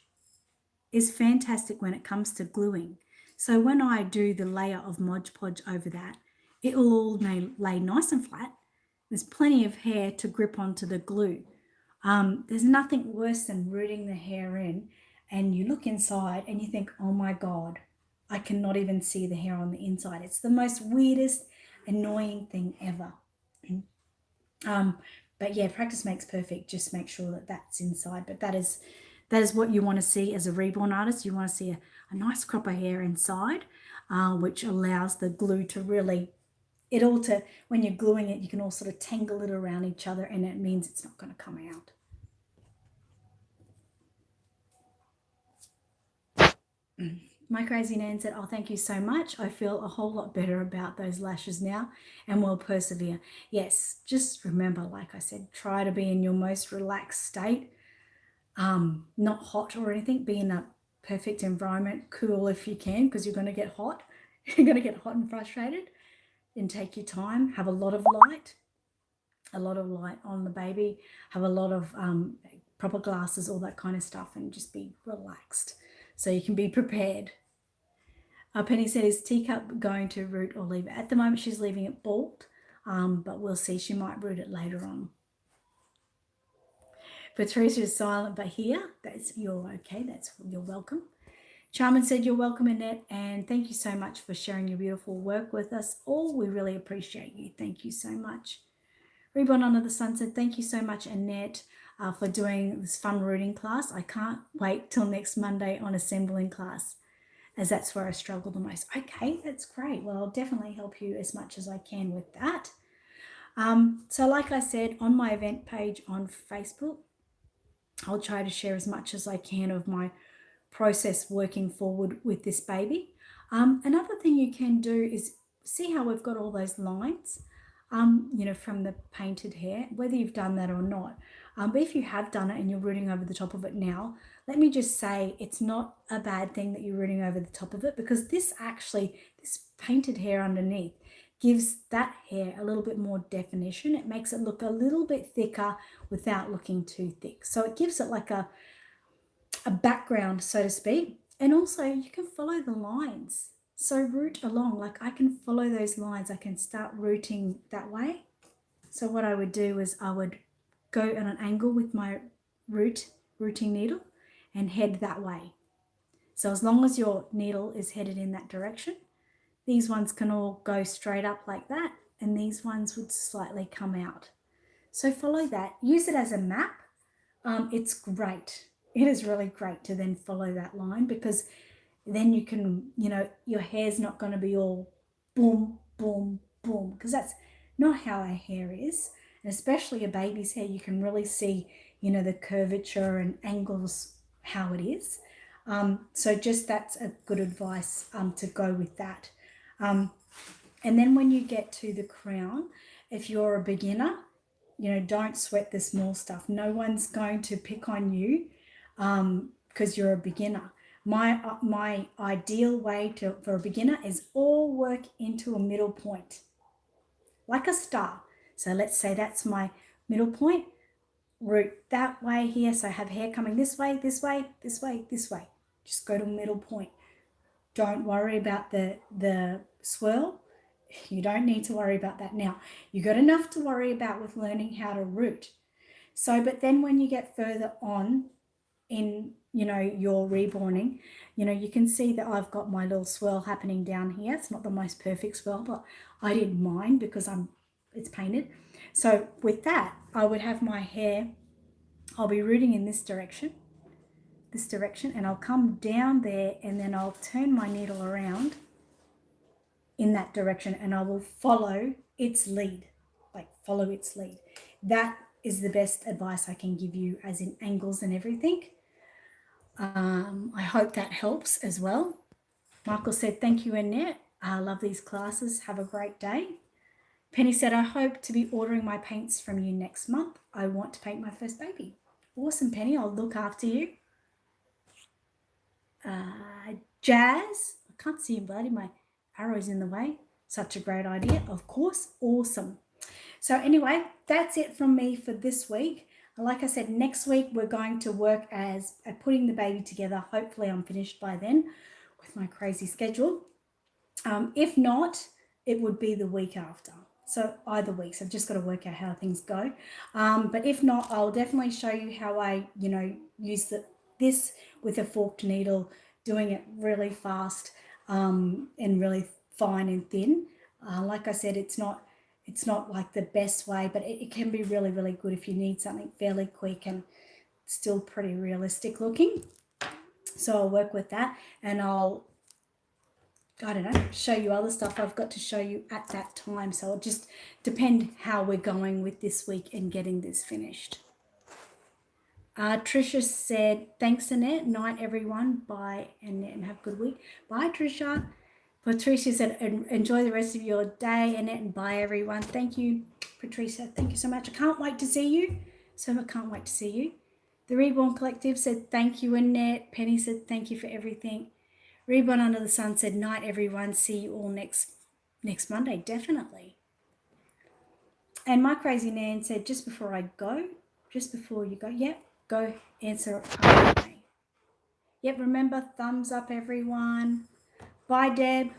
is fantastic when it comes to gluing. So when I do the layer of Mod Podge over that, it will all lay nice and flat. There's plenty of hair to grip onto the glue. There's nothing worse than rooting the hair in and you look inside and you think, oh my God, I cannot even see the hair on the inside. It's the most weirdest, annoying thing ever. But yeah, practice makes perfect. Just make sure that that's inside. But that is what you want to see as a reborn artist. You want to see a nice crop of hair inside, which allows the glue to really, when you're gluing it, you can all sort of tangle it around each other and it means it's not going to come out. My crazy Nan said, oh, thank you so much. I feel a whole lot better about those lashes now and will persevere. Yes, just remember, like I said, try to be in your most relaxed state, not hot or anything. Be in a perfect environment, cool if you can, because you're going to get hot. You're going to get hot and frustrated. Then take your time, have a lot of light on the baby, have a lot of proper glasses, all that kind of stuff, and just be relaxed so you can be prepared. Penny said, is Teacup going to root or leave it? At the moment, she's leaving it bald, but we'll see. She might root it later on. Patricia is silent, but here, you're okay. You're welcome. Charmin said, you're welcome, Annette, and thank you so much for sharing your beautiful work with us all. We really appreciate you. Thank you so much. Reborn Under the Sun said, thank you so much, Annette, for doing this fun rooting class. I can't wait till next Monday on assembling class, as that's where I struggle the most. Okay, that's great. Well, I'll definitely help you as much as I can with that. So like I said, on my event page on Facebook, I'll try to share as much as I can of my process working forward with this baby. Another thing you can do is see how we've got all those lines, from the painted hair, whether you've done that or not. But if you have done it and you're rooting over the top of it now, let me just say it's not a bad thing that you're rooting over the top of it, because this painted hair underneath gives that hair a little bit more definition. It makes it look a little bit thicker without looking too thick. So it gives it like a background, so to speak. And also you can follow the lines. So root along, like I can follow those lines. I can start rooting that way. So what I would do is I would go at an angle with my rooting needle and head that way. So as long as your needle is headed in that direction, these ones can all go straight up like that, and these ones would slightly come out. So follow that. Use it as a map. It's great. It is really great to then follow that line, because then you can, your hair's not going to be all boom, boom, boom, because that's not how our hair is. And especially a baby's hair, you can really see, the curvature and angles, how it is. So just that's a good advice to go with that. And then when you get to the crown, if you're a beginner, don't sweat the small stuff. No one's going to pick on you because you're a beginner. My ideal way for a beginner is all work into a middle point, like a star. So let's say that's my middle point. Root that way here. So I have hair coming this way, this way, this way, this way. Just go to middle point. Don't worry about the swirl. You don't need to worry about that now. You got enough to worry about with learning how to root. So, but then when you get further on in, your reborning, you can see that I've got my little swirl happening down here. It's not the most perfect swirl, but I did mine because it's painted. So with that, I would have my hair, I'll be rooting in this direction, and I'll come down there, and then I'll turn my needle around in that direction, and I will follow its lead, follow its lead. That is the best advice I can give you, as in angles and everything. I hope that helps as well. Michael said, thank you, Annette. I love these classes. Have a great day. Penny said, I hope to be ordering my paints from you next month. I want to paint my first baby. Awesome, Penny. I'll look after you. Jazz, I can't see him, bloody, my arrow's in the way. Such a great idea, of course, awesome. So anyway, that's it from me for this week. Like I said, next week we're going to work as putting the baby together. Hopefully I'm finished by then with my crazy schedule. If not, it would be the week after. So either week. So I've just got to work out how things go. But if not, I'll definitely show you how I, use this with a forked needle, doing it really fast and really fine and thin. Like I said, it's not like the best way, but it can be really, really good if you need something fairly quick and still pretty realistic looking. So I'll work with that, and I don't know, show you other stuff I've got to show you at that time. So it'll just depend how we're going with this week and getting this finished. Trisha said, thanks, Annette. Night, everyone. Bye, Annette, and have a good week. Bye, Trisha. Patricia said, enjoy the rest of your day, Annette, and bye, everyone. Thank you, Patricia. Thank you so much. I can't wait to see you. So I can't wait to see you. The Reborn Collective said, thank you, Annette. Penny said, thank you for everything. Reborn Under the Sun said, night, everyone. See you all next Monday, definitely. And My Crazy Nan said, just before you go, yep, go answer me. Yep, remember, thumbs up, everyone. Bye, Deb.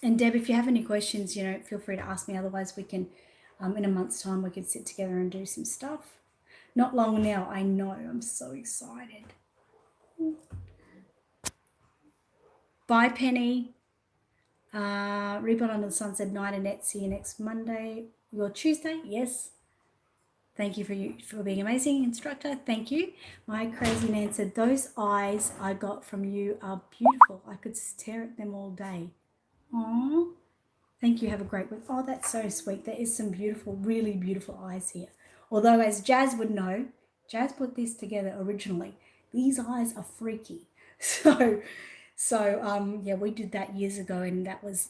And Deb, if you have any questions, feel free to ask me. Otherwise, we can, in a month's time, we could sit together and do some stuff. Not long now, I know. I'm so excited. Bye, Penny. Reborn Under the Sun said, night, Annette. See you next Monday. Your Tuesday? Yes. Thank you for being amazing, instructor. Thank you. My Crazy Nan said, those eyes I got from you are beautiful. I could stare at them all day. Aww. Thank you. Have a great week. Oh, that's so sweet. There is some beautiful, really beautiful eyes here. Although, as Jazz would know, Jazz put this together originally. These eyes are freaky. So yeah, we did that years ago, and that was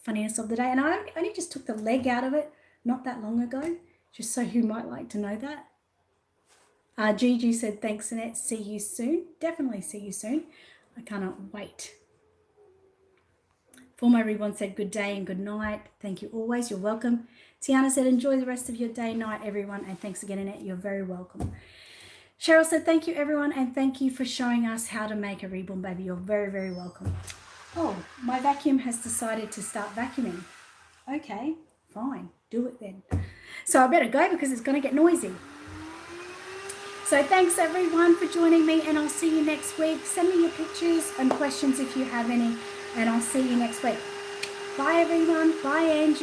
funniest of the day. And I only just took the leg out of it not that long ago, just so you might like to know that. Gigi said, thanks, Annette. See you soon. Definitely see you soon. I cannot wait. For My Reborn said, good day and good night. Thank you always. You're welcome. Tiana said, enjoy the rest of your day, night, everyone. And thanks again, Annette. You're very welcome. Cheryl said, thank you, everyone. And thank you for showing us how to make a reborn baby. You're very, very welcome. Oh, my vacuum has decided to start vacuuming. Okay, fine. Do it then. So I better go because it's going to get noisy. So thanks, everyone, for joining me. And I'll see you next week. Send me your pictures and questions if you have any. And I'll see you next week. Bye, everyone. Bye, Angie.